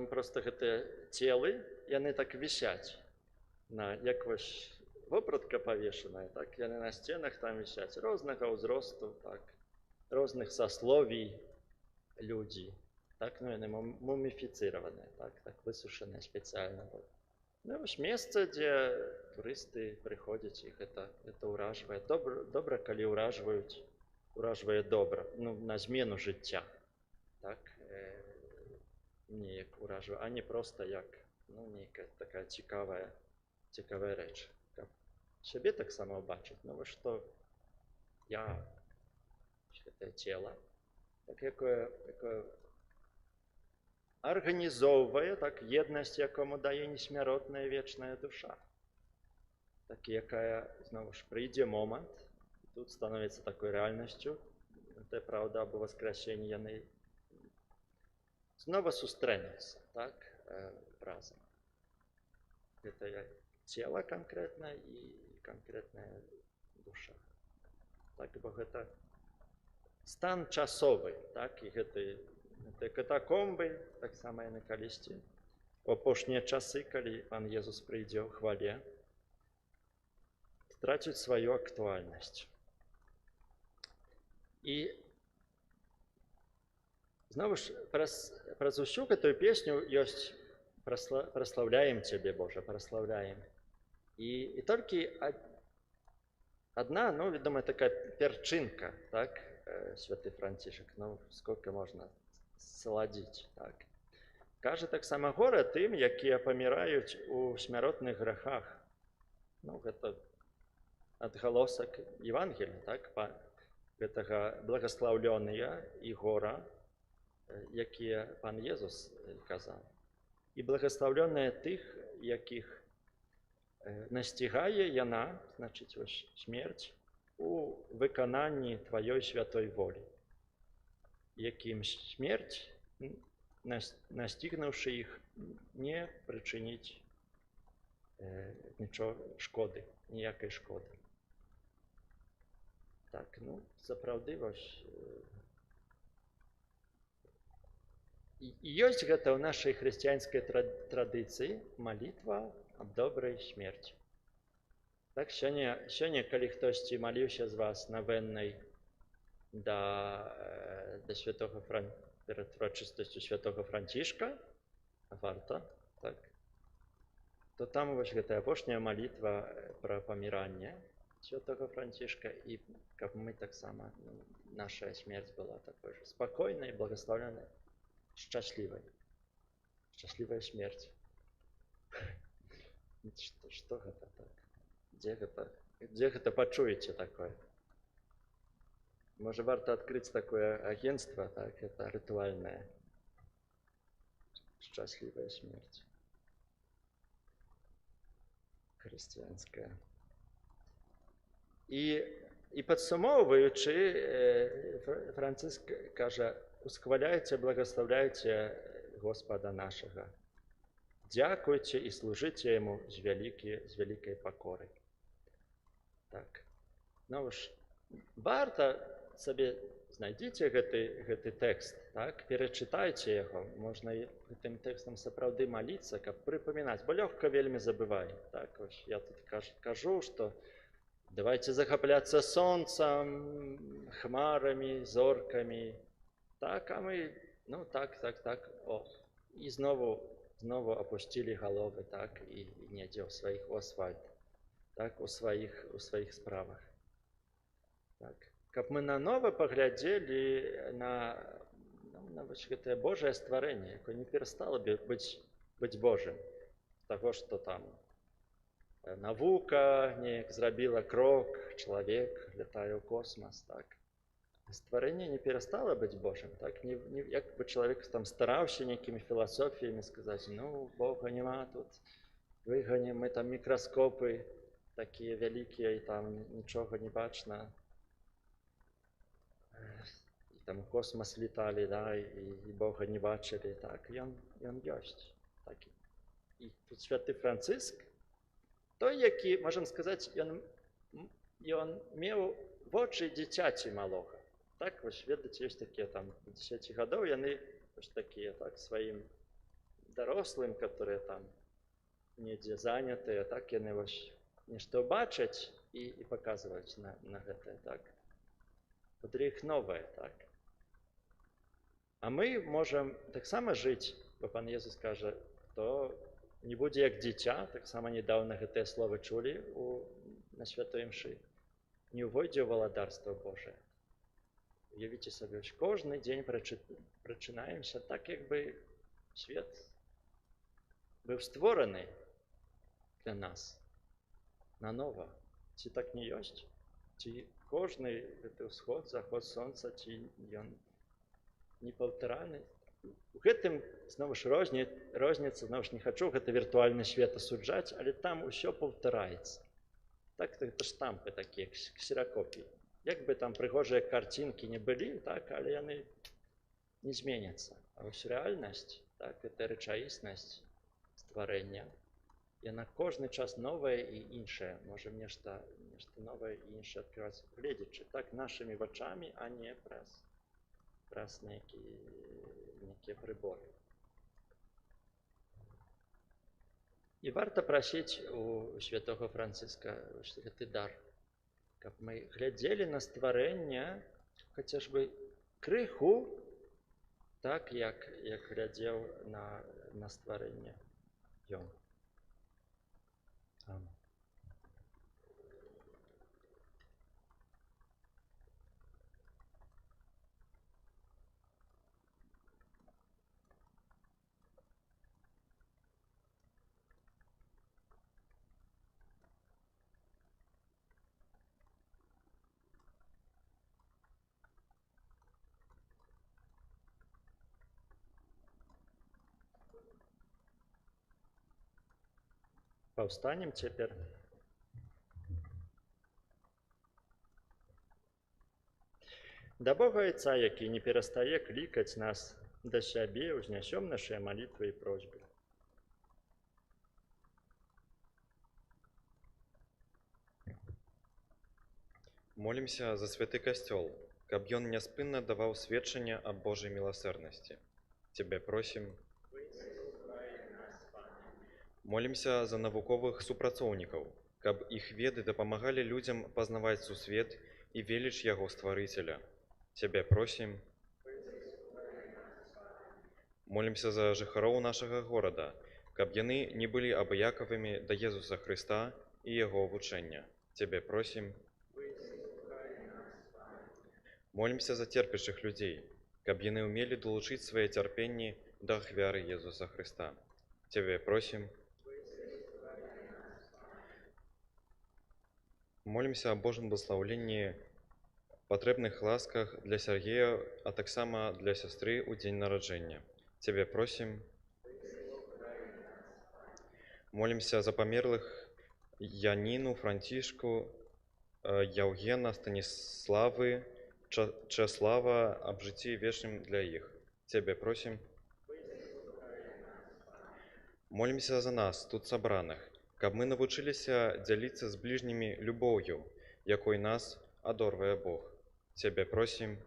проста гэтыя целы, яны так вісяць, як вось вопратка павешаная, так, яны на сценах там вісяць, рознага ўзросту, так, розных сасловій людзі, так, яны муміфіцыраваныя, так, высушаныя спецыяльна. Ну, вось месца, дзе турысты прыходзяць, іх гэта ўражвае. Добра, калі ўражвае добра, на змену жыцця, так, неяк ўражвае, а не проста як, нейкая такая цікавая рэч. Каб сябе таксама ўбачыць, вось што я, гэтае цела, так, якое арганізоўвае, так, еднасць, якому дае несмяротная вечная душа. Так, якая, зноў ж, прыйдзе момант, тут становіцца такой рэальнасцю, гэта праўда або воскресенне, яны знова сустрэнуцца, так, разам. Гэтае цела канкрэтна і канкрэтная душа. Так, бо гэта стан часовы, так, і гэтыя катакомбы, таксама яны калісьці, у апошнія часы, калі Пан Езус прыйдзе ў хвале, страцяць сваю актуальнасць. І зноў ж, праз усю гэтую песню ёсць «Праслаўляем Цябе, Божа, праслаўляем». І толькі адна, вядома, такая перчынка, так, святы Францішак, сколько можна саладзіць, так. Кажа таксама гора тым, якія паміраюць у смяротных грахах. Гэта адгалосак Евангелія, так, гэтага благаслаўлёныя і гора, якія Пан Езус казаў. І благаслаўлёныя тых, якіх насцігае яна, значыць, смерць, у выкананні Тваёй святой волі, якім смерць, настигнуўшы іх, не прычыніць нічого шкоды, ніякай шкоды. Так, сапраўды, вось, і ёсць гэта ў нашай хрысціянскай традыцыі малітва аб добрай смерці. Так, сёння, калі хтосьці маліўся з вас навеннай да святога перад урачыстасцю святога Францішка, варта, так, то там вось гэтая апошняя малітва пра паміранне святога Францішка, і каб мы таксама, наша смерць была такой же спакойнай, благаслаўленай, шчаслівай. Шчаслівая смерць. Што гэта так? Дзе гэта пачуеце такое? Можа, варта адкрыць такое агенцтва, так, это рытуальнае. Шчаслівая смерць. Хрысціянская. І падсумоўваючы, Францыск кажа: «Усхваляйце, благаслаўляйце Господа нашага. Дзякуйце і служыце Яму з вялікай пакорай». Так. Ну ж, варта сабе знайдзіце гэты тэкст, так, перачытайце яго, можна гэтым тэкстам сапраўды маліцца, каб прыпамінаць, бо лёгка вельмі забываем. Так, ось я тут кажу, што давайте захапляцца сонцам, хмарамі, зоркамі, так, а мы, ну так, о, і знову апусцілі галовы, так, і недзе ў сваіх у асфальт, так, у сваіх справах. Так. Каб мы нанова паглядзелі на гэтае Божае стварэнне, якое не перастала быць Божым, таго, што там навука неяк зрабіла крок, чалавек лятае ў космас, так. Стварэнне не перастала быць Божым, так, як бы чалавек там стараўся нейкімі філасофіямі сказаць, ну, Бога няма тут, выганем мы там мікраскопы такія вялікія, і там нічога не бачна, і там у космас леталі, да, і Бога не бачылі, так, ён ёсць. Так. І тут святы Францыск, той, які, можам сказаць, ён меў вочы дзіцяці малога. Так, вось, ведаеце, ёсць такія там 10 гадоў, яны вось такія, так, сваім дарослым, которые там недзе занятыя, так, яны вось нешта бачаць і паказваюць на гэтае, так. Для іх новае, так. А мы можам таксама жыць, бо пан Езус кажа, хто не будзе як дзіця, таксама недаўна гэтыя словы чулі на святой імшы, не ўвойдзе ў валадарства Божае. Уявіце сабе, кожны дзень прачынаемся так, як бы свет быў створаны для нас нанова. Ці так не ёсць? Ці кожны гэты ўсход, заход сонца, ці ён не паўтараны? У гэтым, зноў ж, розніца, зноў ж не хачу гэта віртуальны свет асуджаць, але там усё паўтараецца. Так, гэта штампы такія, ксеракопіі. Як бы там прыгожыя карцінкі не былі, так, але яны не зменяцца. А вось рэальнасць, так, гэта рэчаіснасць стварэння, яна кожны час новая і іншая, можам нешта новае і іншае адкрываць, гледзячы, так, нашымі вачамі, а не праз нейкія прыборы. І варта прасіць у святога Францыска гэты дар, каб мы глядзелі на стварэнне хаця ж бы крыху, так, як глядзеў на стварэнне ён. Амén. Паўстанем цяпер. Да Бога Айца, які не перастае клікаць нас да сябе, узнясём нашыя малітвы і просьбы. Молімся за святы касцёл, каб ён няспынна даваў сведчанне аб Божай міласэрнасці. Цябе просім. Молімся за навуковых супрацоўнікаў, каб іх веды дапамагалі людзям пазнаваць сусвет і веліч яго стварыцеля. Цябе просім. Молімся за жыхароў нашага горада, каб яны не былі абыякавымі да Езуса Хрыста і яго вучэння. Цябе просім. Молімся за церпячых людзей, каб яны ўмелі далучыць свае цярпенні да ахвяры Езуса Хрыста. Цябе просім. Молімся о Божым благословенні, патрэбных ласках для Сергея, а таксама для сястры ў дзень нараджэння. Цябе просім. Молімся за памерлых Яніну, Францішку, Яўгена, Станіславы, Часлава, аб жыцці вечным для іх. Цябе просім. Молімся за нас, тут сабраных, каб мы навучыліся дзяліцца з бліжнімі любоўю, якой нас адорвае Бог. Цябе просім.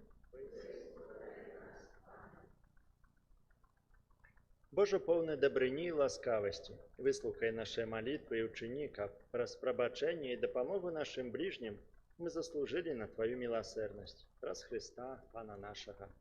Боже, поўны дабрыні і ласкавасці, выслухай нашы малітвы і ўчыні, каб праз прабачэнне і дапамогу нашым бліжнім мы заслужылі на Тваю міласэрнасць. Праз Хрыста, Пана нашага.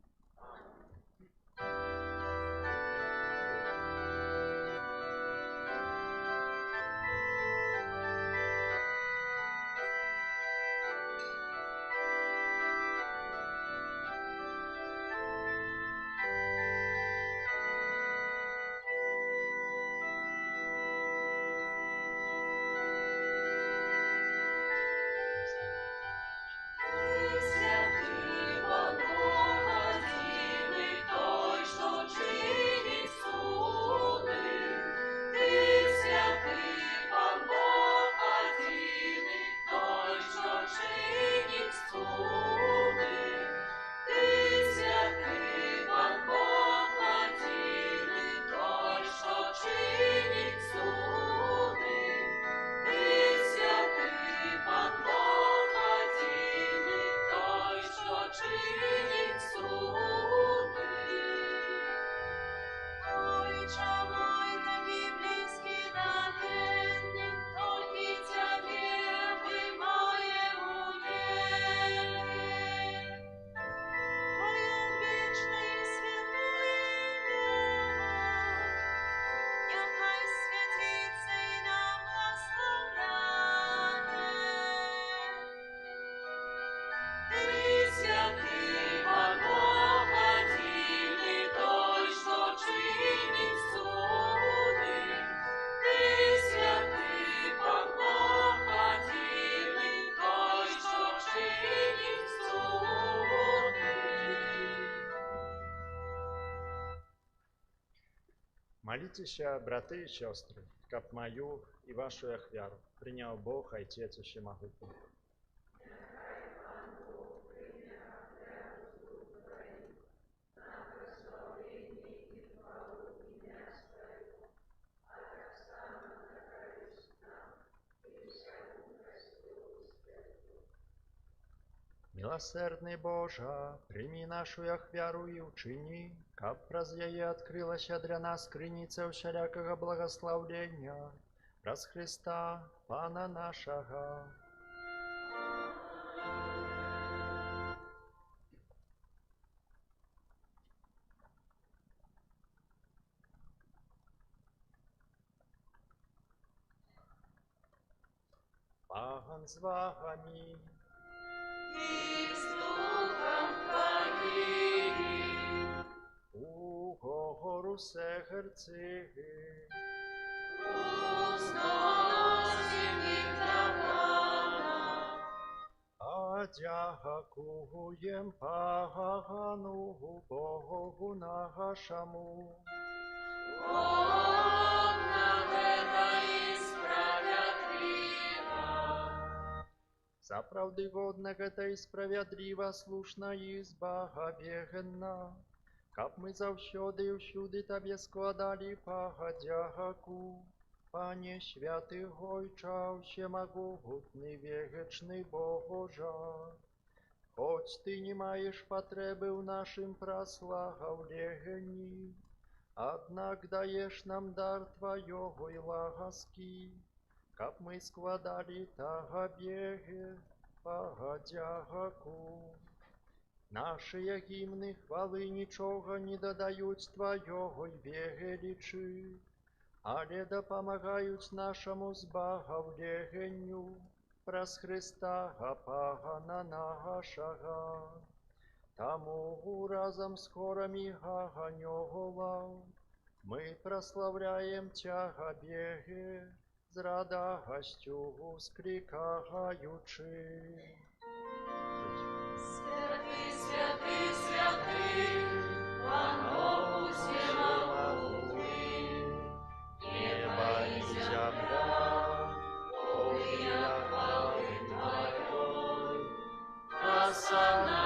Молитеся, браты і сёстры, каб маю і вашу ахвяру прыняў Бог, Айцец Усемагутны. Милосердный Божа, прими нашу ахвяру і ўчыні, каб праз яе адкрылася для нас крыніца ўсялякага благаслаўлення, праз Христа, Пана нашага. Пан з вами. У гору серци. А дякуєм Пану Богу нашому. Заправды годна гэта і справядліва, слушна і збагабегна, каб мы заўсёды і ўсюды Табе складалі пагадзяку. Пане святы Гойча, усемагутны вечны Божа, хоць Ты не маеш патрэбы ў нашым праславленні, аднак даеш нам дар Тваёй ласкі, каб мы складалі Табе пагадзяку. Нашыя гімны хвалы нічога не дадаюць Тваёй велічы, але дапамагаюць нашаму збагаўленню праз Хрыста Пана нашага. Таму разам з хорамі ганьолаў мы праслаўляем Цябе, з радасцю склікаючы. Святый, святый, святый, Пан Бог усемогутный, небо и земля, полная хвалы Твоей, осанна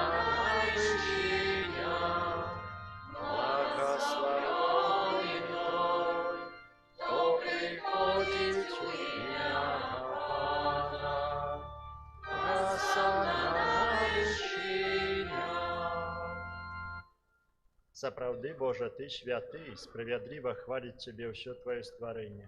вышиня, благословенный Той, кто приходит в имя Пана, осанна вышиня. Сапраўды, Божа, Ты святы, і справядліва хваліць Цябе ўсё Твоё стварэнне.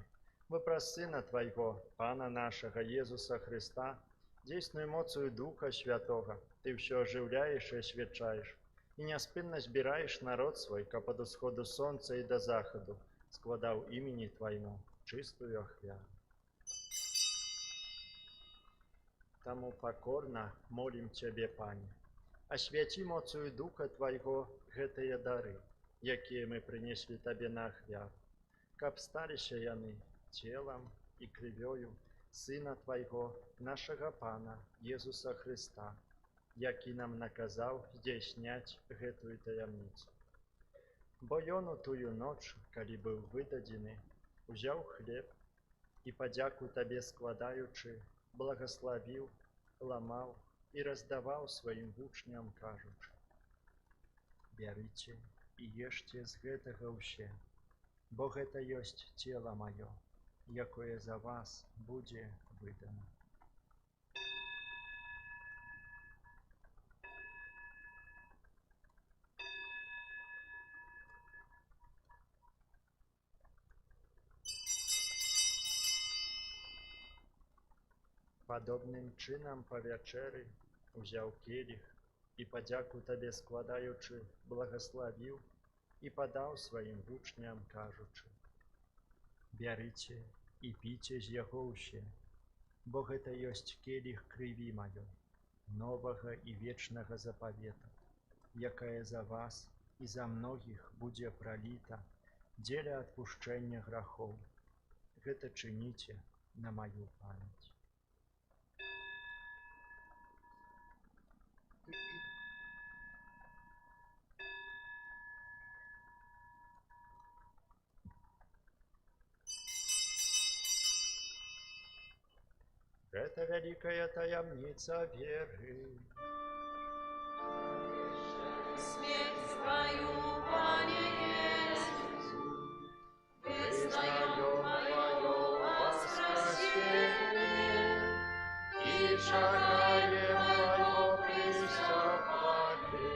Бо праз Сына Твайго, Пана нашага Езуса Христа, дзейсную моцую Духа Святога, Ты ўсё ажыўляеш і асвячаеш, і няспынна збіраеш народ свой, каб ад усходу сонца і да захаду складаў імені Твайму чыстую ахвяру. Таму пакорна молім Цябе, Пане, асвяці моцую Духа Твайго гэтыя дары, якія мы прынеслі Табе на ахвяру, каб сталіся яны целам і крывёю Сына Твайго, нашага Пана Езуса Христа, які нам наказаў здзяйсняць гэтую таямніцу. Бо Ён у тую ноч, калі быў выдадзены, узяў хлеб і, падзяку Табе складаючы, благаславіў, ламаў і раздаваў сваім вучням, кажучы: «Бярыце і ешце з гэтага ўсе, бо гэта ёсць цела маё, якое за вас будзе выдана». Падобным чынам па вячэры узяў келіх і, падзяку Табе складаючы, благаславіў і падаў сваім вучням, кажучы: «Бярыце і піце з яго ўсе, бо гэта ёсць келіх крыві маёй, новага і вечнага запавета, якая за вас і за многіх будзе праліта дзеля адпушчэння грахоў. Гэта чыніце на маю памяць». Гэта вялікая таямніца веры. Смерть Твою, Пане Иисус, вызнаем Твое воскресение и чакаем Твоего прийстя хвали.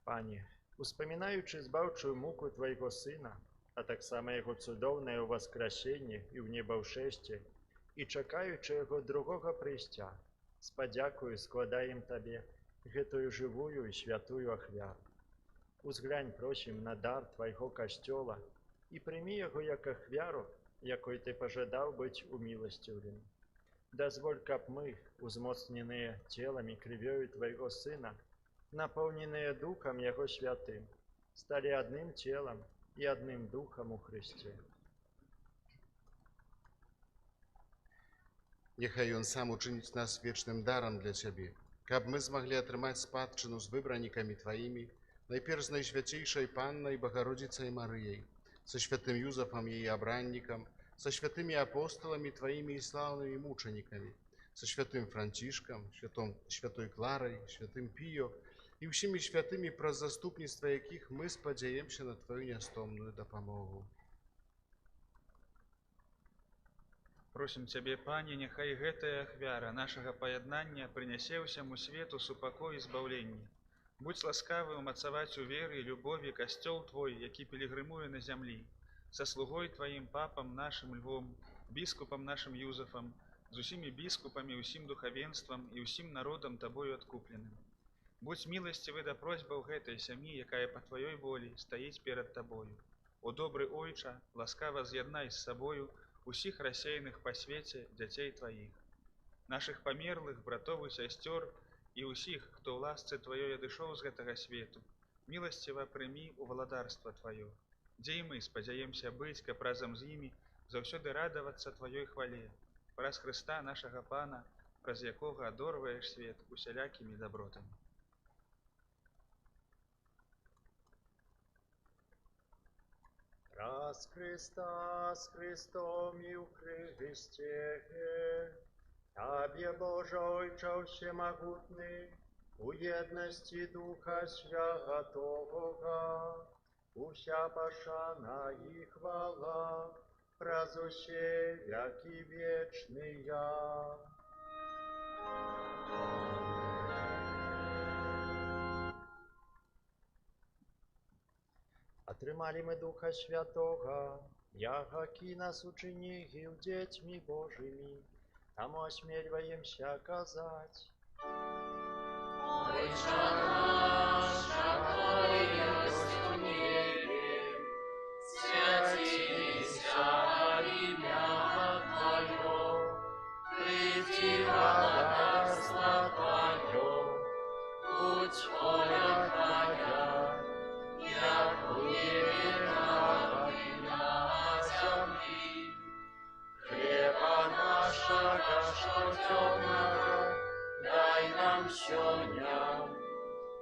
Пане, успамінаючы збаўчую муку Твайго Сына, а таксама Яго цудоўнае ўваскрасенне і ў небаўшэсце, і чакаючы Яго другога прыйсця, з падзякою складаем Табе гэтую жывую і святую ахвяру. Узглянь, просім, на дар Твайго касцёла і прымі яго як ахвяру, якой Ты пажадаў быць уміласціўлены. Дазволь, каб мы, узмоцненыя целам і крывёю Твайго Сына, напоўненыя Духам Яго святым, сталі адным целам і адным Духам у Христе. Няхай Ён сам учыніць нас вечным дарам для Цябе, каб мы змаглі атрымаць спадчыну з выбранікамі Тваімі, найперш з найсвяцейшай Паннай Багародзіцай Марыяй, са святым Юзафам яе абраннікам, са святымі апосталамі Тваімі і слаўнымі мучанікамі, са святым Францішкам, святой Кларай, святым Піо і ўсімі святымі, праз заступніцтва якіх мы спадзяемся на Тваю нястомную дапамогу. Просім Цябе, Пане, няхай гэтая ахвяра нашага паяднання прынясе ўсяму свету супакой і збаўленне. Будзь ласкавы умацаваць у веры і любові касцёл Твой, які пілігрымуе на зямлі, са слугой Тваім папам нашым Львом, біскупам нашым Юзафам, з усімі біскупамі, усім духавенствам і ўсім народам Табою адкупленым. Будь міласцівы да просьбаў гэтай сям'і, якая па Тваёй волі стаіць перад Табою. О добры Ойча, ласкава з'яднай з сабою усіх рассеяных па свеце дзяцей Тваіх, нашых памерлых братоў і сясцёр і ўсіх, хто ў ласцы Тваёй адышоў з гэтага свету, міласціва прымі ў валадарства Тваё, дзе і мы спадзяемся быць, каб разам з імі заўсёды радавацца Тваёй хвале, праз Хрыста нашага Пана, праз якога адорваеш свет усялякімі дабротамі. Праз Христа, з Христом і ў Христе, Табе, Боже Ойча всемогутный, у єдності Духа Святого, уся пошана і хвала, праз усе веки вечные. Атрымалі мы Духа Святого, ягакі нас учынігіў дзецьмі Божымі, таму асмельваемся казаць. Отче наш, якой ёсць у небе, святіся імя Твоё, прийди владарство Твоё, будь воля Твоя, як у небе, так и на землі. Хлеба нашего штоднего дай нам сёння,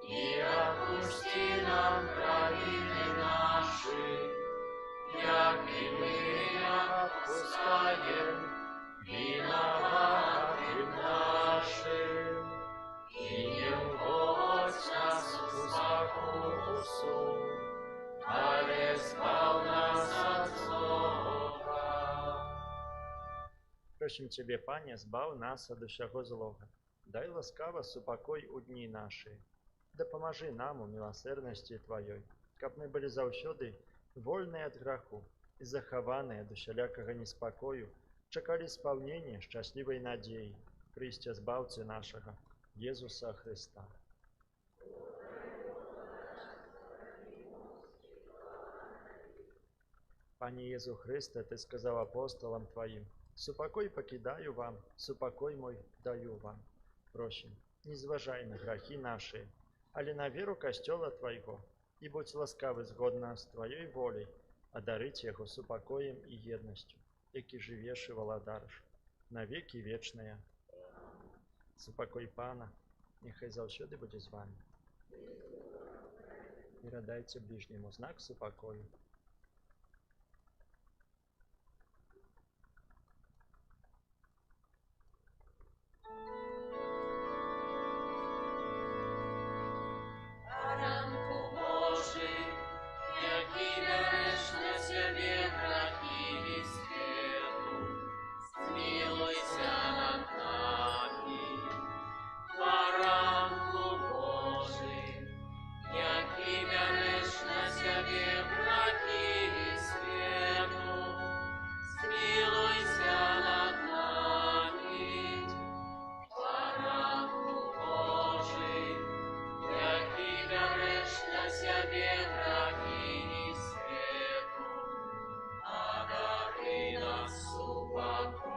и отпусти нам провины наши, як и мы отпускаем виноватым нашим. И не вводь нас в спокусу, але избав нас от злого. Просім Тебе, Пане, збав нас ад усяго злога. Дай ласкава супакой у дні наші. Дапамажы нам у міласэрнасці Тваёй, каб мы былі заўсёды вольныя ад граху і захаваныя ад усялякага неспакою, чакалі спаўнення шчаслівай надзеі, прыйсця збаўцы нашага, Езуса Христа. Пане Езу Христе, Ты сказаў апостолам Твоим: «Супакой пакідаю вам, супакой мой даю вам». Просім, не зважай на грахі наши, але на веру касцёла Твайго, і будь ласкавы згодна з Тваёй воляй адарыць яго супакоем і еднасцю, які жывеш і валадарыш на векі вечныя. Супакой Пана няхай заўсёды будзе з вами. Перадайце бліжняму знак супакою. Ранку Божий, який береш на себе грахи світу, змилуйся над нами. Ранку Божий, який береш на себе грахи світу, змилуйся над нами. Ранку Божий, який береш на себе грахи світу, одари нас супокоєм.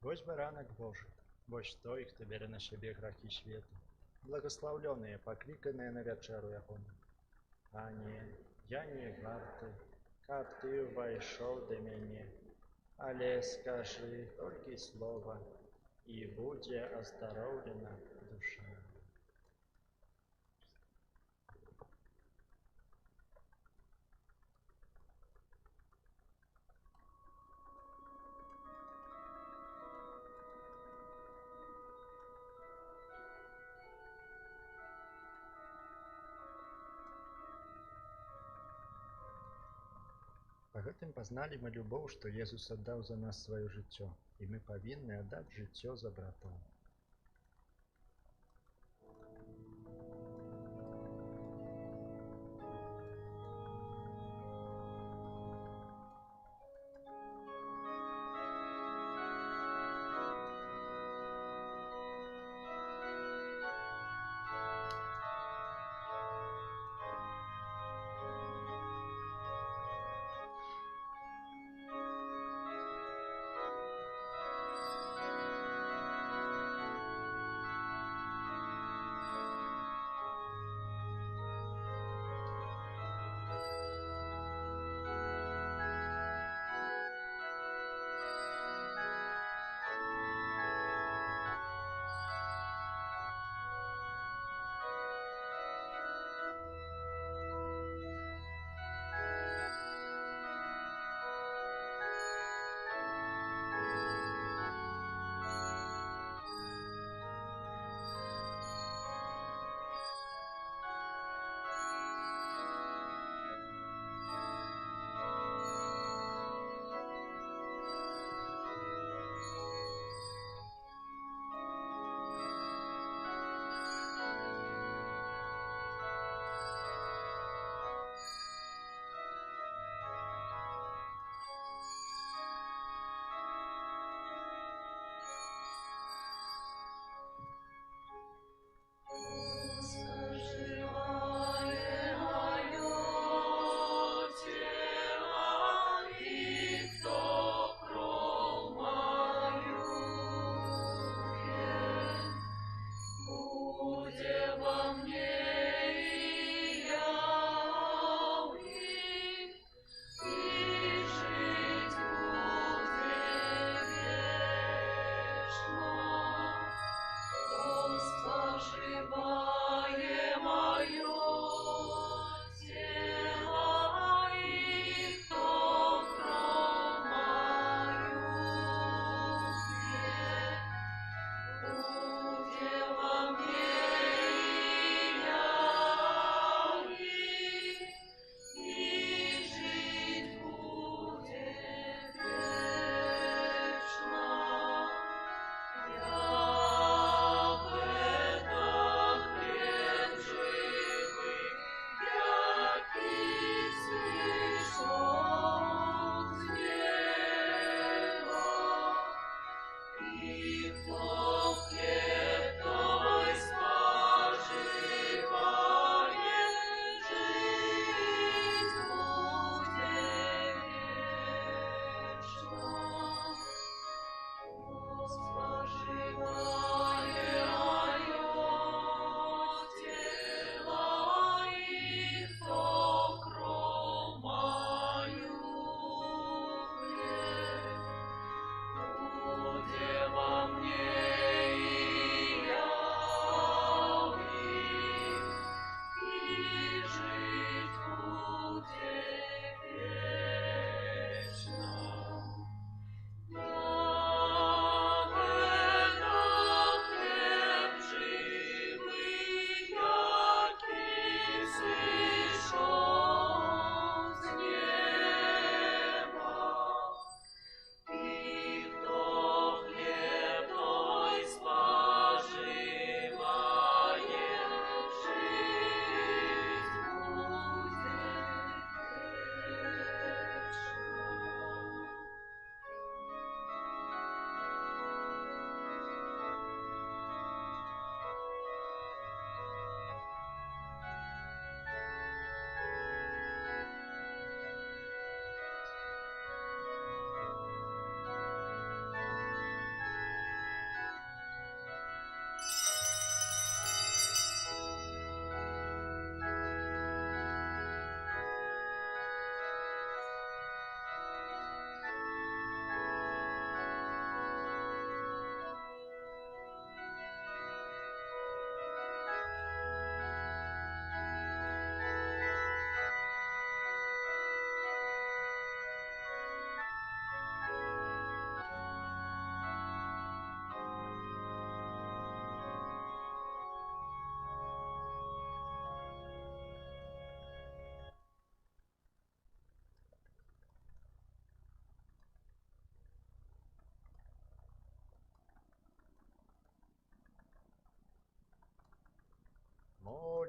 Вось баранак Божий, вось той, хто бере на себе грахи свету. Благословленные, покликанные на вечеру ягону. Пане, я не варты, каб Ты увайшоў да мяне, але скажи толькі слова, і будзе аздароўлена душа. Па гэтым пазналі мы любоў, што Езус аддаў за нас сваё жыццё, і мы павінны аддаць жыццё за братоў.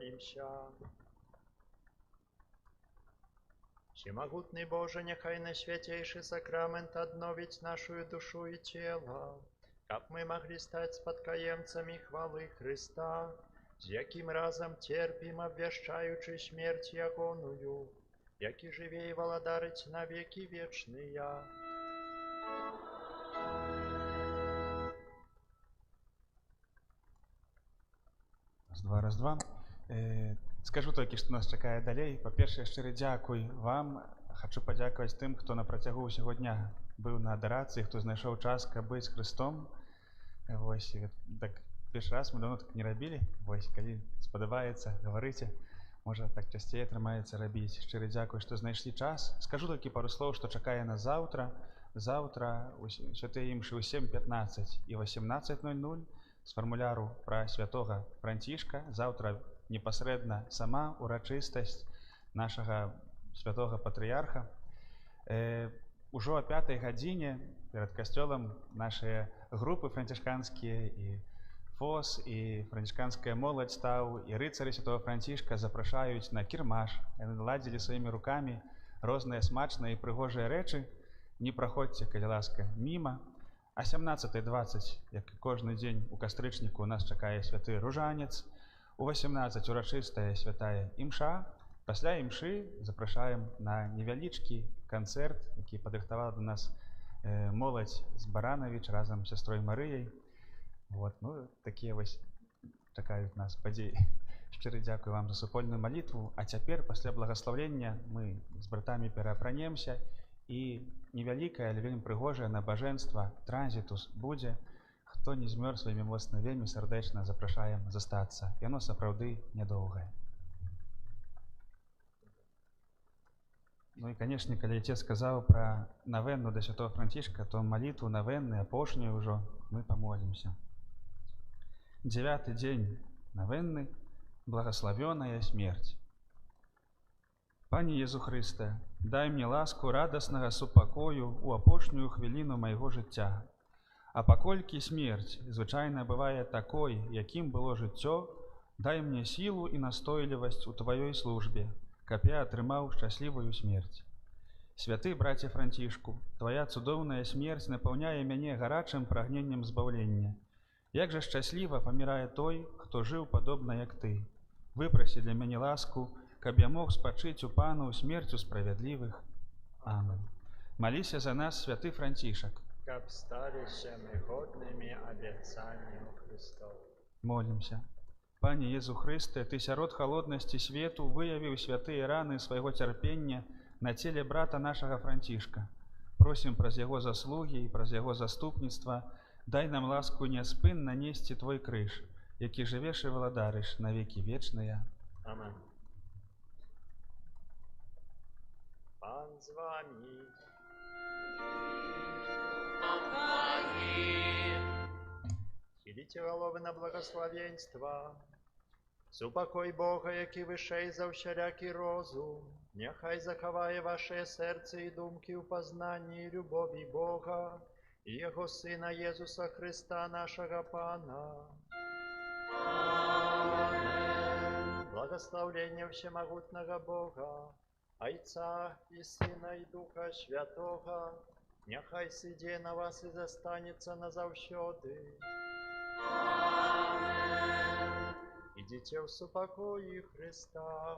Помолимся. Всемогутный Боже, нехай на святейший сакрамент обновить нашу душу и тело, как мы могли стать спадкоемцами хвалы Христа, з яким разом терпим, обвящаючи смерть ягоную, яки живе и владарить на веки вечные. Раз, два. Скажу толькі, што нас чакае далей. Па-першае, шчыры дзякуй вам. Хачу падзякаваць тым, хто на працягу ўсяго дня быў на адарацыі, хто знайшоў час, каб быць з Христом. Вось, так, першы раз мы давно так не рабілі. Вось, калі спадабаецца, гаварыце. Можа, так часцей атрымаецца рабіць. Шчыры дзякуй, што знайшлі час. Скажу толькі пару слоў, што чакае нас заўтра. Заўтра святыя імшы ў 7:15 і 18:00 з фармуляру пра святога Францішка. Заўтра непасрэдна сама урачыстасць нашага святога патрыярха. Ужо о 5 гадзіне перад касцёлам нашыя групы францішканскія і ФОС, і францішканская моладзь стаў, і рыцары святого Францішка запрашаюць на кірмаш. Яны наладзілі сваімі рукамі розныя смачныя і прыгожыя рэчы. Не праходзьце, калі ласка, міма. А 17:20, як і кожны дзень у кастрычніку, у нас чакае святы ружанец. У 18 урачыстая святая імша. Пасля імшы запрашаем на невялічкі канцэрт, які падрыхтавала до нас моладзь з Баранавіч разам з сястрой Марыяй. Вот, ну, такія вось чакаюць нас падзеі. Шчыры дзякую вам за супольную малітву. А цяпер, пасля благаславлення, мы з братамі пераапранемся, і невялікае, але вельмі прыгожае набажэнства транзітус будзе. Хто не змёр сваімі моцна, вельмі сардэчна запрашаем застацца. Яно сапраўды нядоўгае. Ну і, канешне, калі отец сказаў пра навенну да святого Францішка, то малітву навенны, апошнюю ўжо, мы памолімся. 9-й дзень навенны, благословенная смерть. Пане Езу Христе, дай мне ласку радаснага супакою у апошнюю хвіліну майго жыцця. А паколькі смерць звычайна бывае такой, якім было жыццё, дай мне сілу і настойлівасць у тваёй службе, каб я атрымаў шчаслівую смерць. Святы браце Францішку, твая цудоўная смерць напаўняе мяне гарачым прагненнем збаўлення. Як жа шчасліва памірае той, хто жыў падобна як ты. Выпрасі для мяне ласку, каб я мог спачыць у Пану смерцю справядлівых. Амин. Маліся за нас, святы Францішак. Каб сталіся мы годнымі абяцанням Христова. Молімся. Пане Езу Христе, ты сярод халоднасці свету выявіў святыя раны свайго цярпення на целе брата нашага Францішка. Просім праз яго заслугі і праз яго заступніцтва, дай нам ласку няспынна несці твой крыж, які жывеш і валадарыш на векі вечныя. Амен. Пан з вами. Хіліце голови на благословенство. Супокой Бога, які вышэй за ўсялякі розум, няхай захавае ваше серце і думкі ў пазнанні і любові Бога і Яго Сына Езуса Христа, нашага Пана. Амен. Благословлення всемогутнього Бога, Отца и Сына и Духа Святого, няхай сидзе на вас и застанется назаўсёды. Амен. Идите в супокои Христа.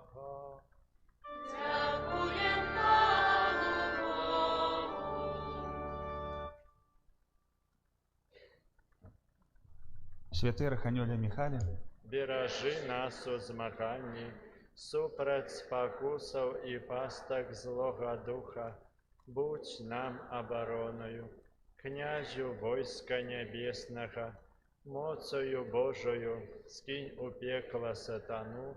Дякуем Пану Богу. Святы Арханёле Михале, Беражы нас у змаганні супраць спакусаў і пастак злога духа, будь нам абароною, князю войска нябеснага, моцою Божою скінь у пекла сатану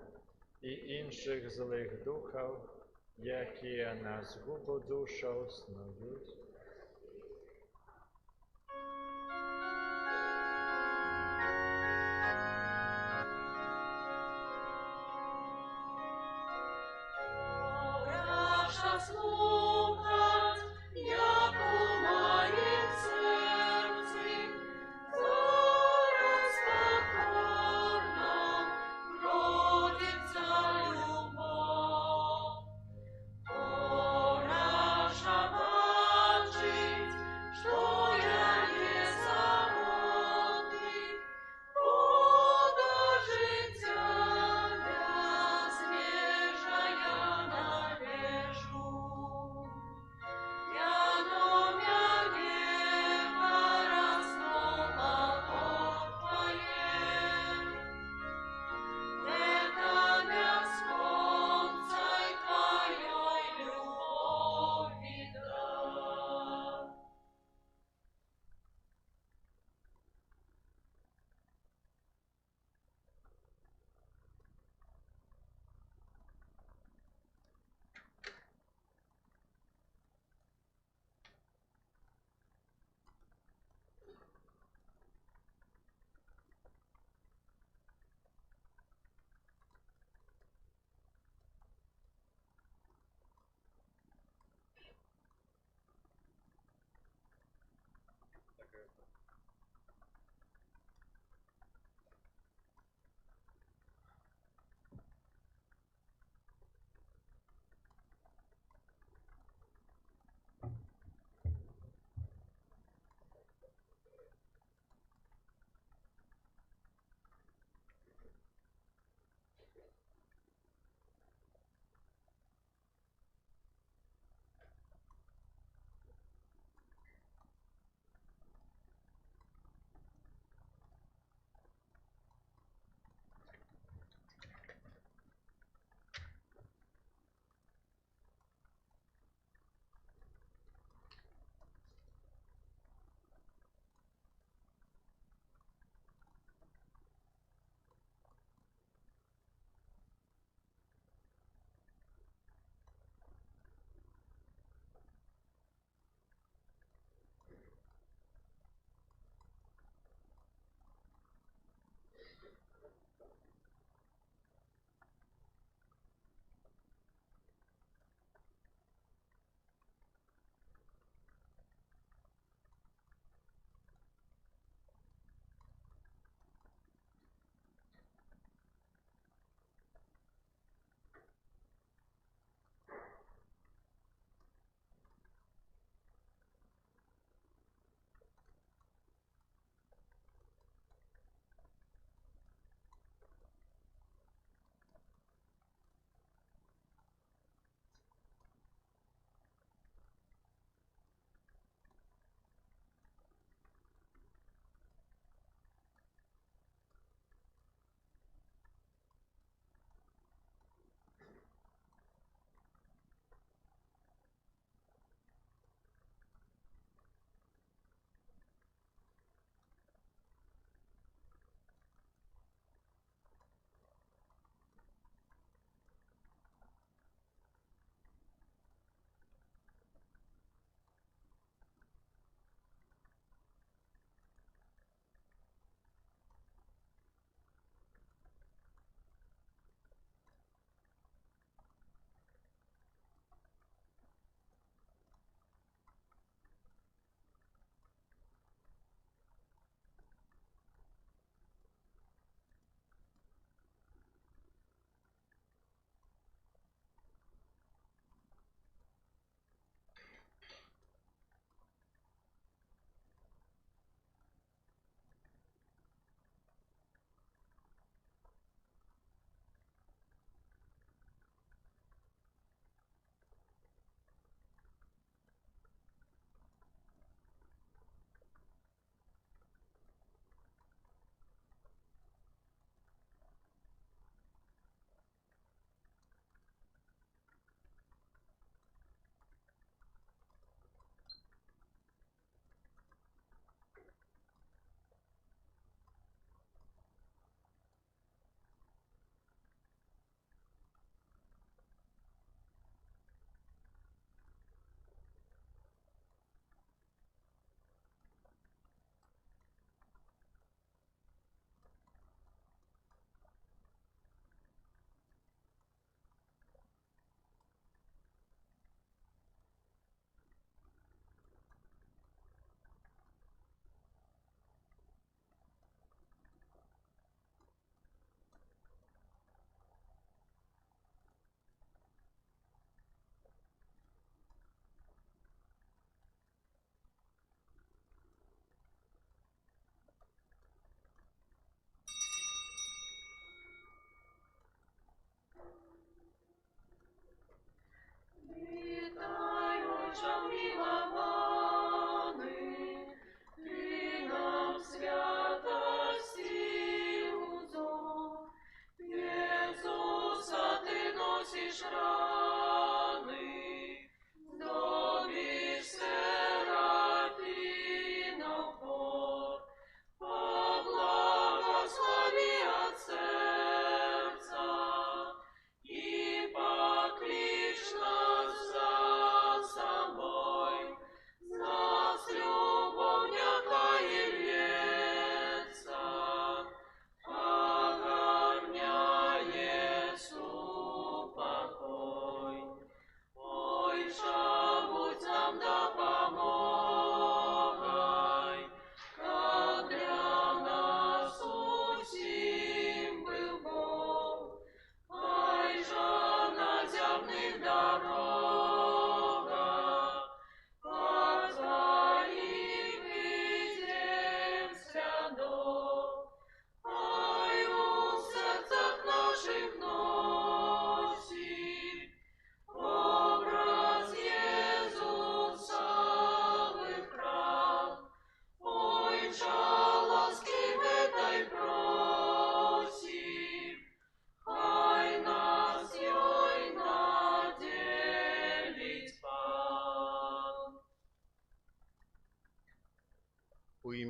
і іншых злых духаў, якія на згубу душаў снуюць. Зараз покорном проти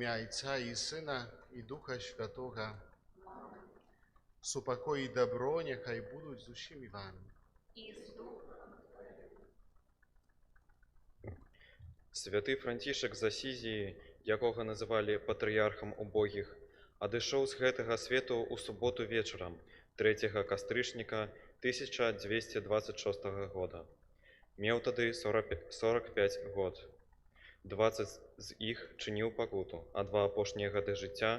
імя Отца і Сина і Духа Святого. Супокой і добро нехай будуть з усіми вами. Святий Франтішек з Асізії, якого називали патріархам убогих, адышоў з гэтага свету ў суботу вечарам 3 кастрычніка 1226 года. Меў тады 45 год. 20 з іх чыніў пакуту, а 2 апошнія гады жыцця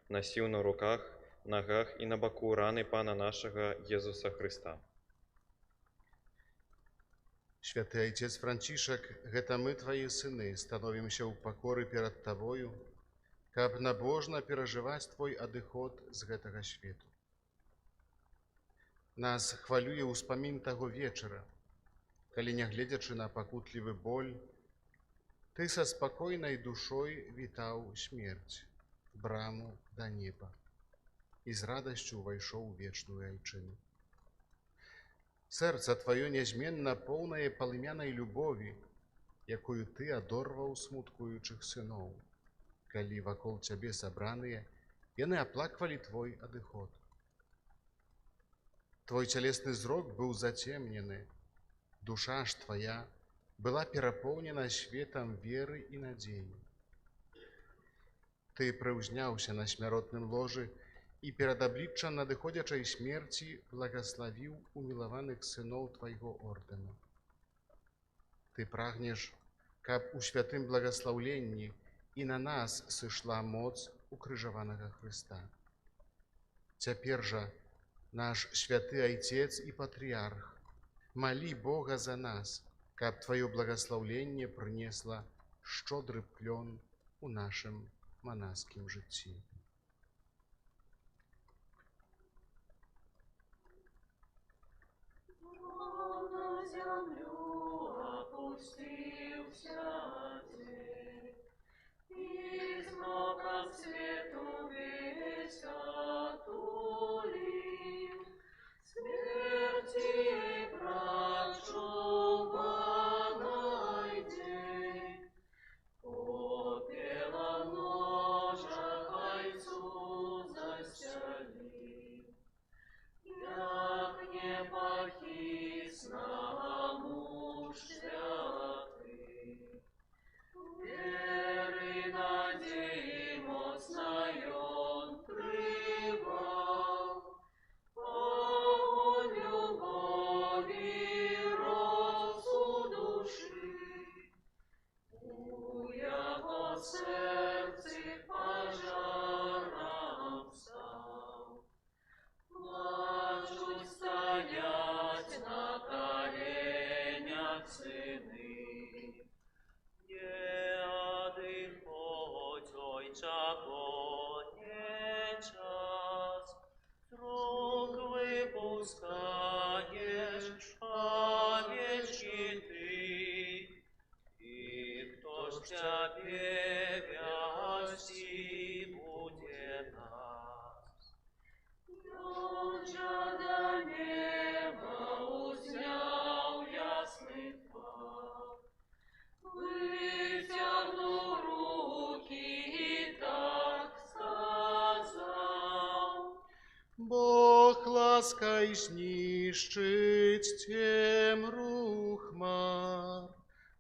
насіў на руках, нагах і на баку раны Пана нашага Езуса Хрыста. Святы Отец Францішак, гэта мы, твои сыны, становімся ў пакоры перад табою, каб набожна перажываць твой адыход з гэтага свету. Нас хвалюе ўспамін таго вечара, калі, нягледзячы на пакутлівы боль, ты са спакойнай душой вітаў смерць, браму да неба, і з радасцю ўвайшоў у вечную айчыну. Сэрца тваё нязменна поўнае палымянай любові, якую ты адорваў смуткуючых сыноў, калі вакол цябе сабраныя, яны аплаквалі твой адыход. Твой цялесны зрок быў зацемнены, душа ж твая была перапоўнена светам веры і надзеі. Ты прыўзняўся на смяротным ложы і перад абліччам надыходзячай смерці благаславіў умілаваных сыноў твайго ордэна. Ты прагнеш, каб у святым благаслаўленні і на нас сышла моц укрыжаванага Хрыста. Цяпер жа наш святы Айцец і патрыарх, малі Бога за нас, каб тваё благаслаўленне прынесла шчодры плён у нашым манаскім жыцці. На землю опустился день, и с мраком свету весь отулил, смерти прочуванный день, попелом ложа кольцу застелил, як не похисна муж святый, веры надеи моцной он привал, огонь любови росу души, у его сердце пожаром стал. Плачут стоять на коленях сыны, не одыходь, Отча, бо не час, с рук выпускаешь овечки ты, и кто ж тебе вести будет нас? Он же до неба узнял ясный фар, вытянул руки и так сказал: Бог лаской знищить темру хмар,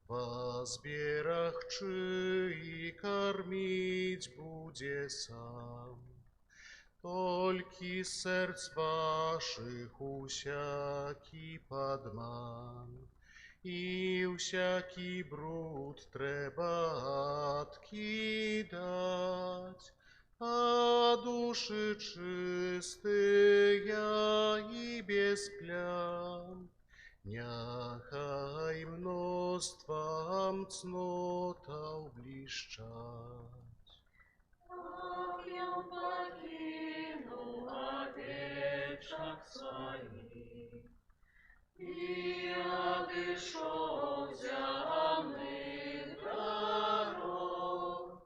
возберагчы и кормить буде сам. Толькі сэрц вашых усякі падман і усякі бруд трэба адкідаць, а души чистыя і без плям няхай мноствам цнотаў блішчаць. Так я покинул овечек своих и одышал земных дорог,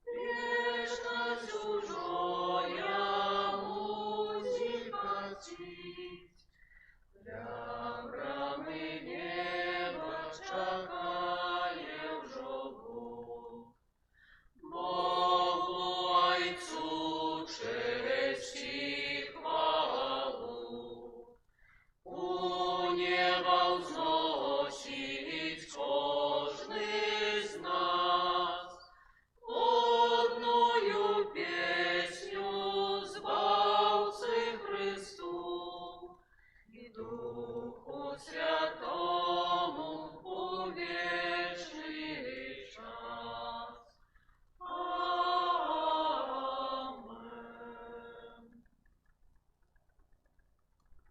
вечность чужая музыка катить, для брамы неба чакає в жогу. Богу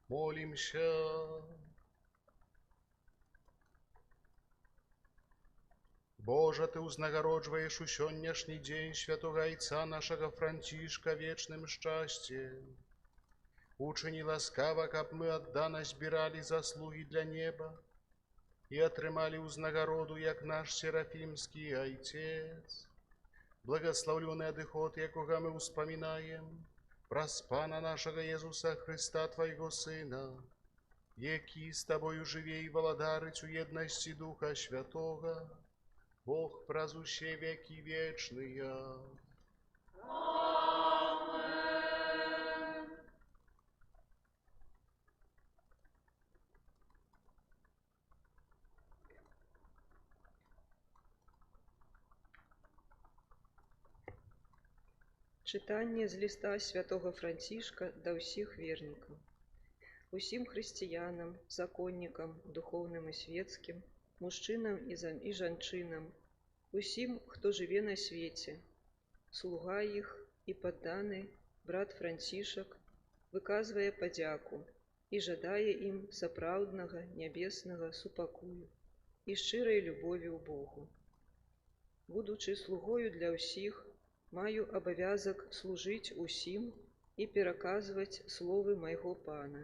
Молимся. Боже, Ты узнагароджваеш у сённяшні дзень святога айца нашага Францішка вечным шчасцем. Учыні ласкава, каб мы аддана збіралі заслугі для неба і атрымалі ўзнагароду, як наш серафімскі айцец. Благословленный адыход, якога мы успамінаем, праз Пана нашага Езуса Христа, Твайго Сына, які з Табою жыве і валадарыць у еднасці Духа Святога, Бог праз усе векі вечныя. Чытанне з ліста святого Францішка да ўсіх вернікаў. Усім хрысціянам, законнікам, духоўным і свецкім, мужчынам і жанчынам, усім, хто жыве на свеце, слуга іх і падданы брат Францішак выказвае падзяку і жадае ім сапраўднага нябеснага супакою і шчырай любові ў Богу. Будучы слугою для ўсіх, маю абавязак служыць усім і пераказваць словы майго Пана.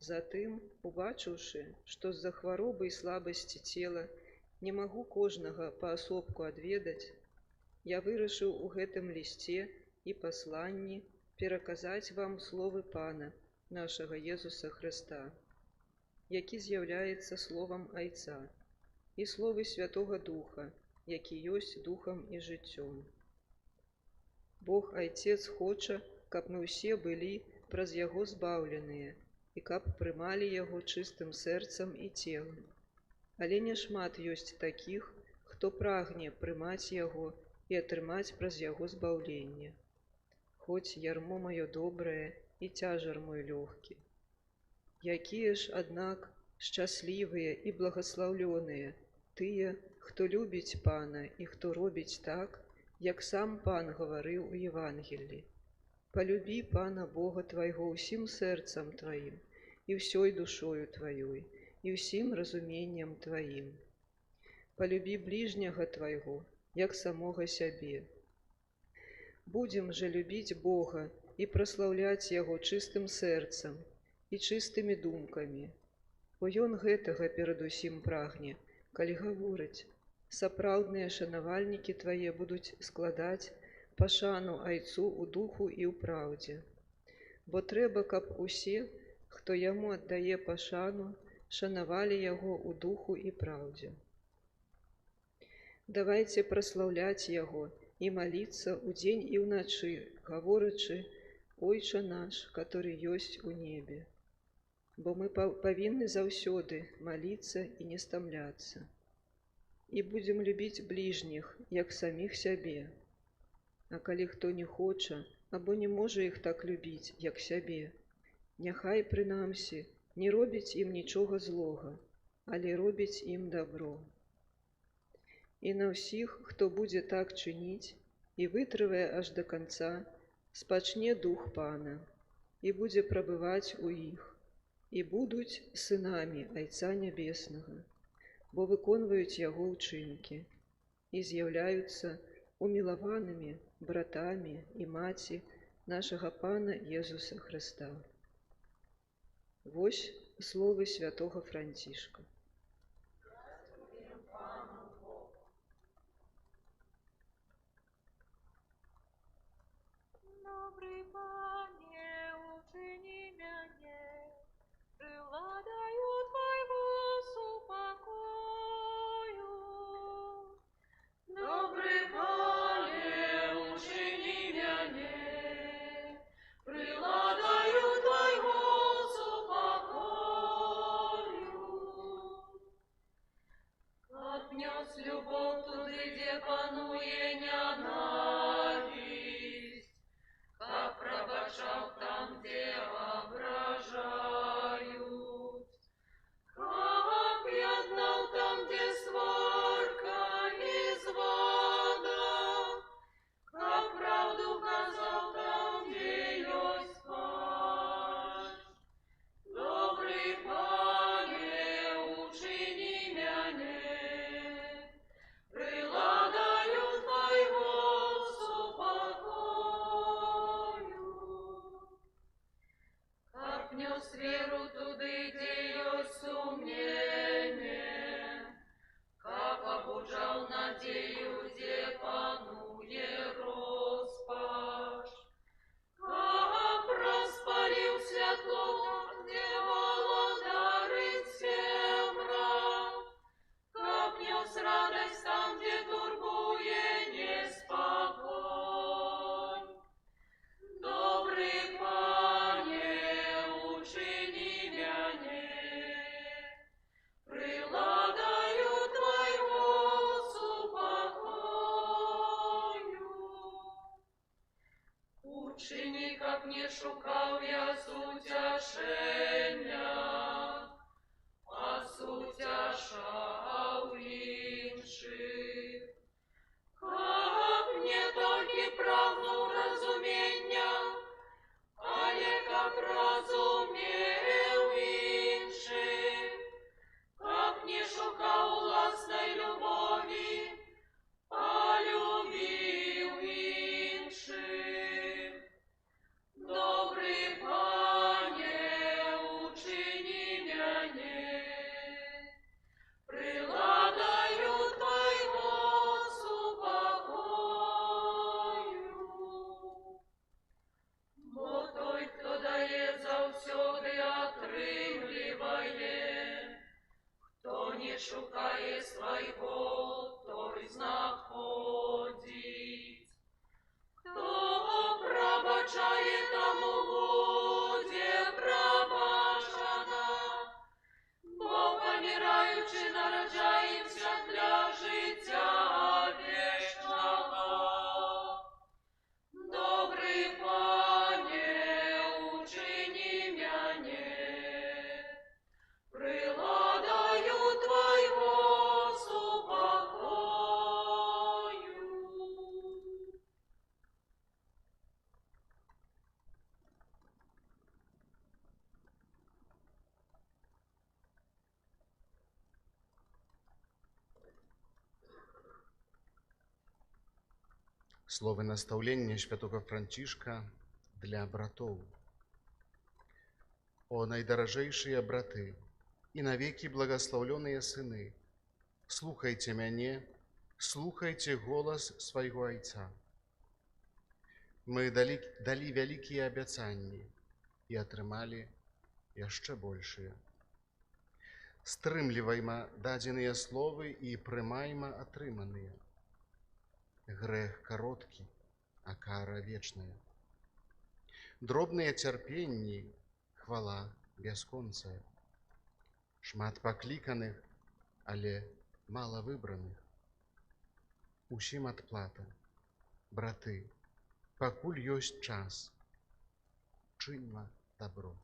Затым, убачыўшы, што з-за хваробы і слабасці цела не магу кожнага паасобку адведаць, я вырашыў у гэтым лісце і пасланні пераказаць вам словы Пана, нашага Езуса Хрыста, які з'яўляецца словам Айца, і словы Святога Духа, які ёсць духам і жыццём. Бог Айцец хоча, каб мы ўсе былі праз Яго збаўленыя і каб прымалі Яго чыстым сэрцам і целам. Але няшмат ёсць такіх, хто прагне прымаць Яго і атрымаць праз Яго збаўленне. Хоць ярмо маё добрае і цяжар мой лёгкі. Якія ж, аднак, шчаслівыя і благаслаўлёныя тыя, хто любіць Пана і хто робіць так, як сам Пан гаварыў у Евангеллі. Палюбі Пана Бога твайго ўсім сэрцам тваім і ўсёй душою тваёй і ўсім разуменнем тваім. Палюбі бліжняга твайго, як самога сябе. Будзем жа любіць Бога і праслаўляць Яго чыстым сэрцам і чыстымі думкамі, бо Ён гэтага перадусім прагне, калі гаворыць: сапраўдныя шанавальнікі твае будуць складаць пашану Айцу ў духу і ў праўдзе. Бо трэба, каб усе, хто Яму аддае пашану, шанавалі Яго ў духу і праўдзе. Давайце праслаўляць Яго і маліцца ўдзень і ўначы, гаворачы: «Ойча наш, который ёсць у небе». Бо мы павінны заўсёды маліцца і не стамляцца. І будзем любіць бліжніх, як саміх сябе. А калі хто не хоча, або не можа іх так любіць, як сябе, няхай, прынамсі, не робіць ім нічога злога, але робіць ім дабро. І на ўсіх, хто будзе так чыніць і вытрывае аж да канца, спачне дух Пана і будзе прабываць у іх, і будуць сынамі Айца Нябеснага, бо выконваюць Яго ўчынкі і з'яўляюцца умілаванымі братамі і маці нашага Пана Езуса Хрыста. Вось словы святога Францішка. Добрый Пане, учини мяне, приладаю Твоего супокою. Добрый Пане, учини мяне, приладаю Твоего супокою. Отнес любовь туды, где пануе ненависть, как пробач нес веру туды, где ее сумнение, как побужал надею, где пануе роспаш, как распалил святло, где володарит темра, как нес радость там, где турбуе неспокой. Добрый Пане, учини мяне, приладаю Твоего супокою. Учини, как не шукал я сутяшення, а сутяшав інших. Как не только прагнув разумення, але как разумел інших, как не шукав власной любови, полюбил інших. Добрый Пане, учини мяне, приладаю Твоего супокою. Бо той, хто дає завсёды, отрымливає, хто не шукає свого, той знаходить. Хто пробачає, тому буде пробачено, бо помираючи народжаємся для життя вічного. Добрий Пане, учини мяне, приладаю Твоего супокою. Словы наставления святого Францишка для братов. О найдорожейшие браты и навеки благословленные сыны, слухайте мяне, слухайте голос свайго Айца. Мы дали вялікія абяцанні і атрымалі яшчэ большыя. Стрымлівайма дадзеныя словы і прымайма атрыманыя. Грэх кароткі, а кара вечная. Дробныя цярпенні, хвала бясконцая. Шмат пакліканых, але мала выбраных. Усім адплата. Браты, пакуль ёсць час, чыньма добро.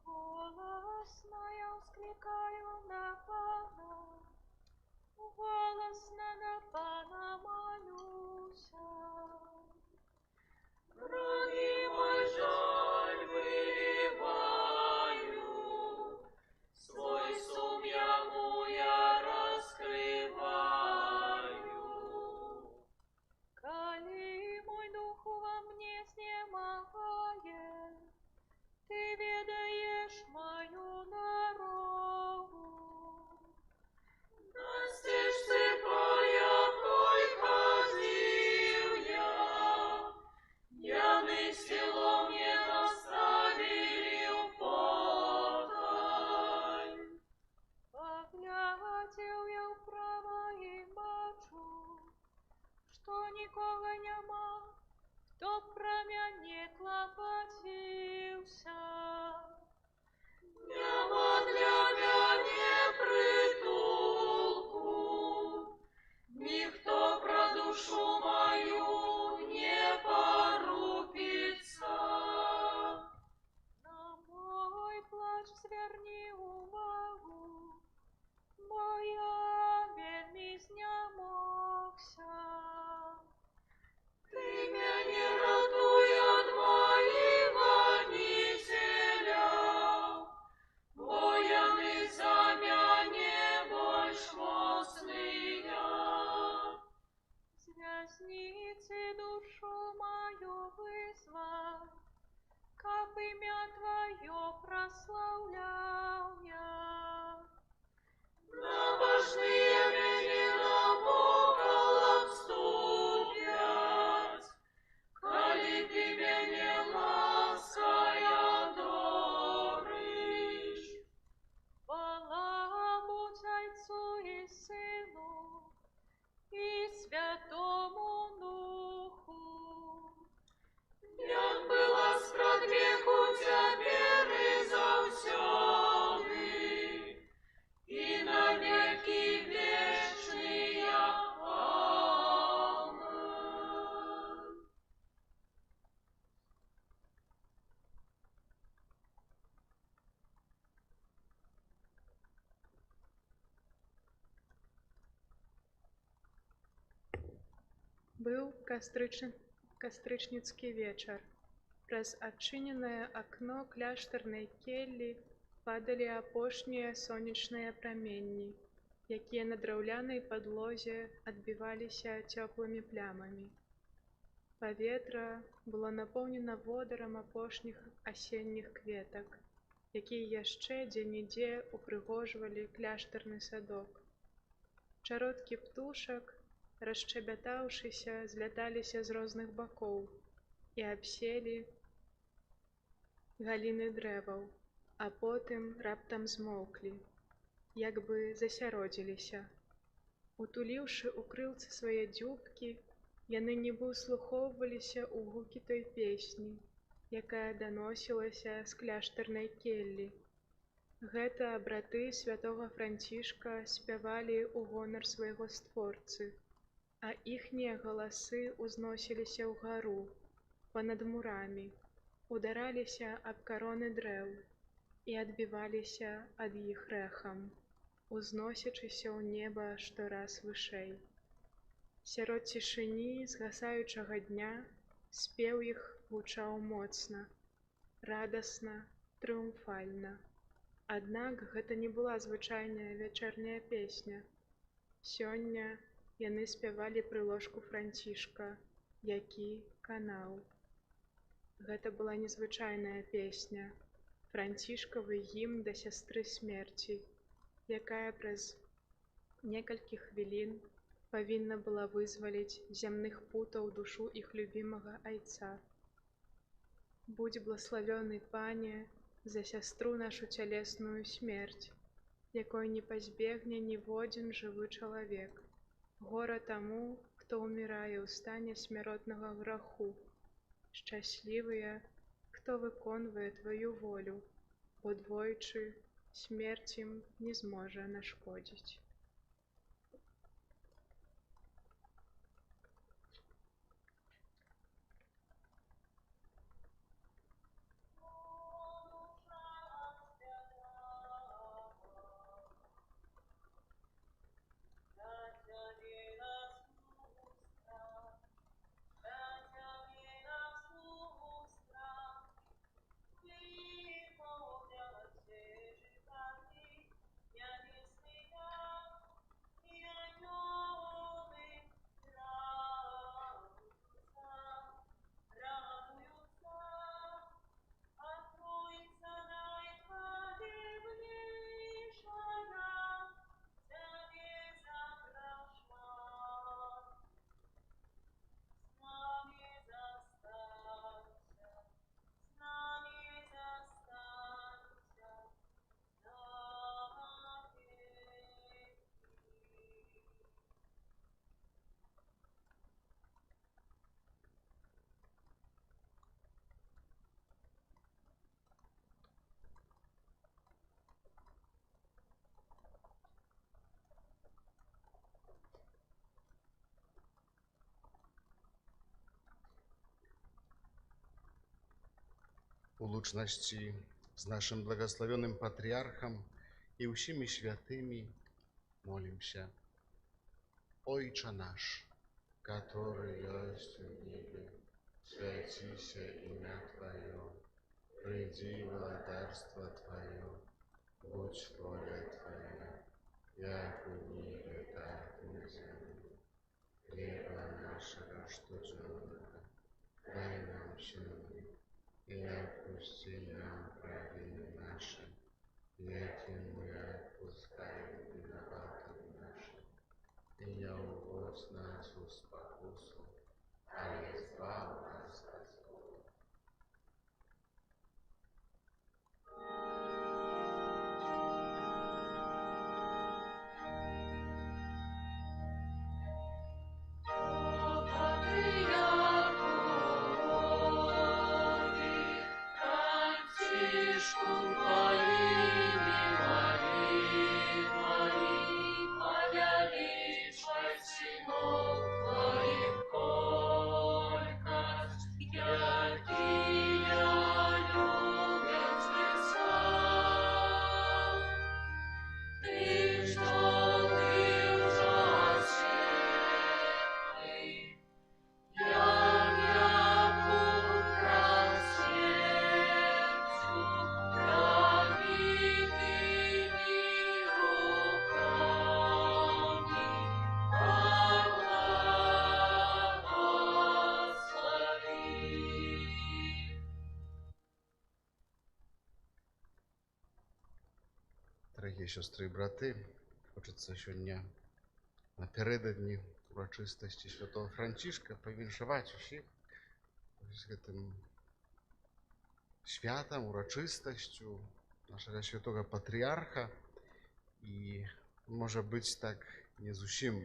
Голосно я вскликаю на Пана, голосно на Пана молюся. Крови мой жаль выливаю, свой сум яму я раскрываю. Коли мой дух во мне снемогает, Ты ведаешь мою дорогу. На стежце, по якой ходил я не Быў кастрычніцкі вечар. Праз адчыненае акно кляштарнай келлі падалі апошнія сонечныя праменні, якія на драўлянай падлозе адбіваліся цёплымі плямамі. Паветра было напоўнена водарам апошніх асенніх кветак, якія яшчэ дзе-нідзе упрыгожвалі кляштарны садок. Чародкі птушак, расшчабятаўшыся, зляталіся з розных бакоў і абселі галіны дрэваў, а потым раптам змоўклі, як бы засяродзіліся. Утуліўшы ў крылцы свае дзюбкі, яны нібы ўслухоўваліся ў гукі той песні, якая даносілася з кляштарнай келлі. Гэта браты святога Францішка спявалі ў гонар свайго створцы, а іхнія галасы ўзносіліся ўгару, па-над мурамі, удараліся аб кароны дрэў і адбіваліся ад іх рэхам, узносячыся ў неба штораз вышэй. Сярод цішыні згасаючага дня спеў іх гучаў моцна, радасна, трыумфальна. Аднак гэта не была звычайная вячэрняя песня. Сёння яны спявалі пры ложку Францішка, які канаў. Гэта была незвычайная песня, францішкавы гімн да сястры смерці, якая праз некалькі хвілін павінна была вызваліць зямных путаў душу іх любімага айца. Будзь блаславёны, Пане, за сястру нашу цялесную смерць, якой не пазбегне ніводзін жывы чалавек. Гора таму, хто ўмірае ў стане смяротнага граху. Шчаслівыя, хто выконвае Тваю волю, бо двойчы смерць ім не зможа нашкодзіць. У лучнасці з нашым благословенным патріархам і ўсімі святымі молімся. Ойча наш, который есть в небе, святися имя Твое, приди владарство Твое, будь воля Твоя, як в небе, так и на земле. Хлеба нашего штучного, дай нам сегодня, и отпусти нам провины наши, яки мы отпускаем виноватым нашим. И не уводь нас в спокусу, а избавь нас от зла. Дорогие сестры и браты, хочется сегодня напередодні урочистості святого Францішка павіншаваць усіх з гэтым святам, урочистостью нашего святого патриарха. И, может быть, так не зусім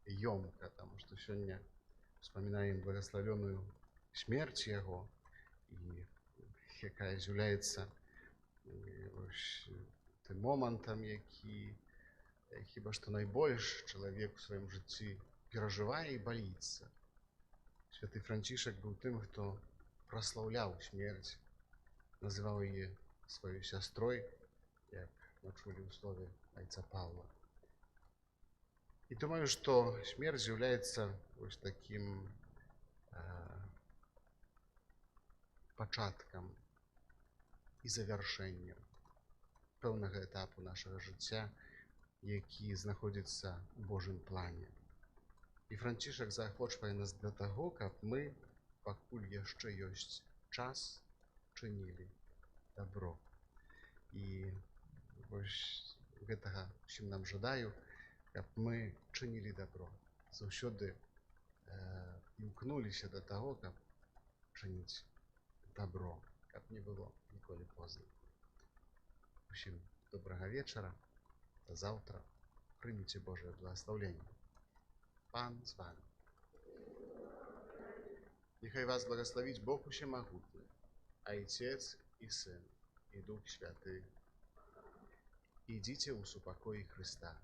ёмка, потому что сегодня вспоминаем благословенную смерть его, и якая з'является тым момантам, які хіба што найбольш чалавек у сваім жыцці перажывае і баліцца. Святы Францішак быў тым, хто праслаўляў смерць, называў яе сваёй сястрой, як мы чулі ў слове айца Павла. І думаю, што смерць з'яўляецца вось такім пачаткам і завяршэннем пэўнага этапу нашага жыцця, які знаходзіцца ў Божым плане. І Францішак заахвочвае нас да таго, каб мы, пакуль яшчэ ёсць час, чынілі дабро. І вось гэтага ўсім нам жадаю, каб мы чынілі дабро, заўсёды імкнуліся да таго, каб чыніць дабро, каб не было ніколі позна. Усім добрага вечара, до завтра. Прыміце Божае благословение. Пан з вами. Нехай вас благословить Бог Усемогутный, Отец и Сын, и Дух Святый. Идите у супокои Христа.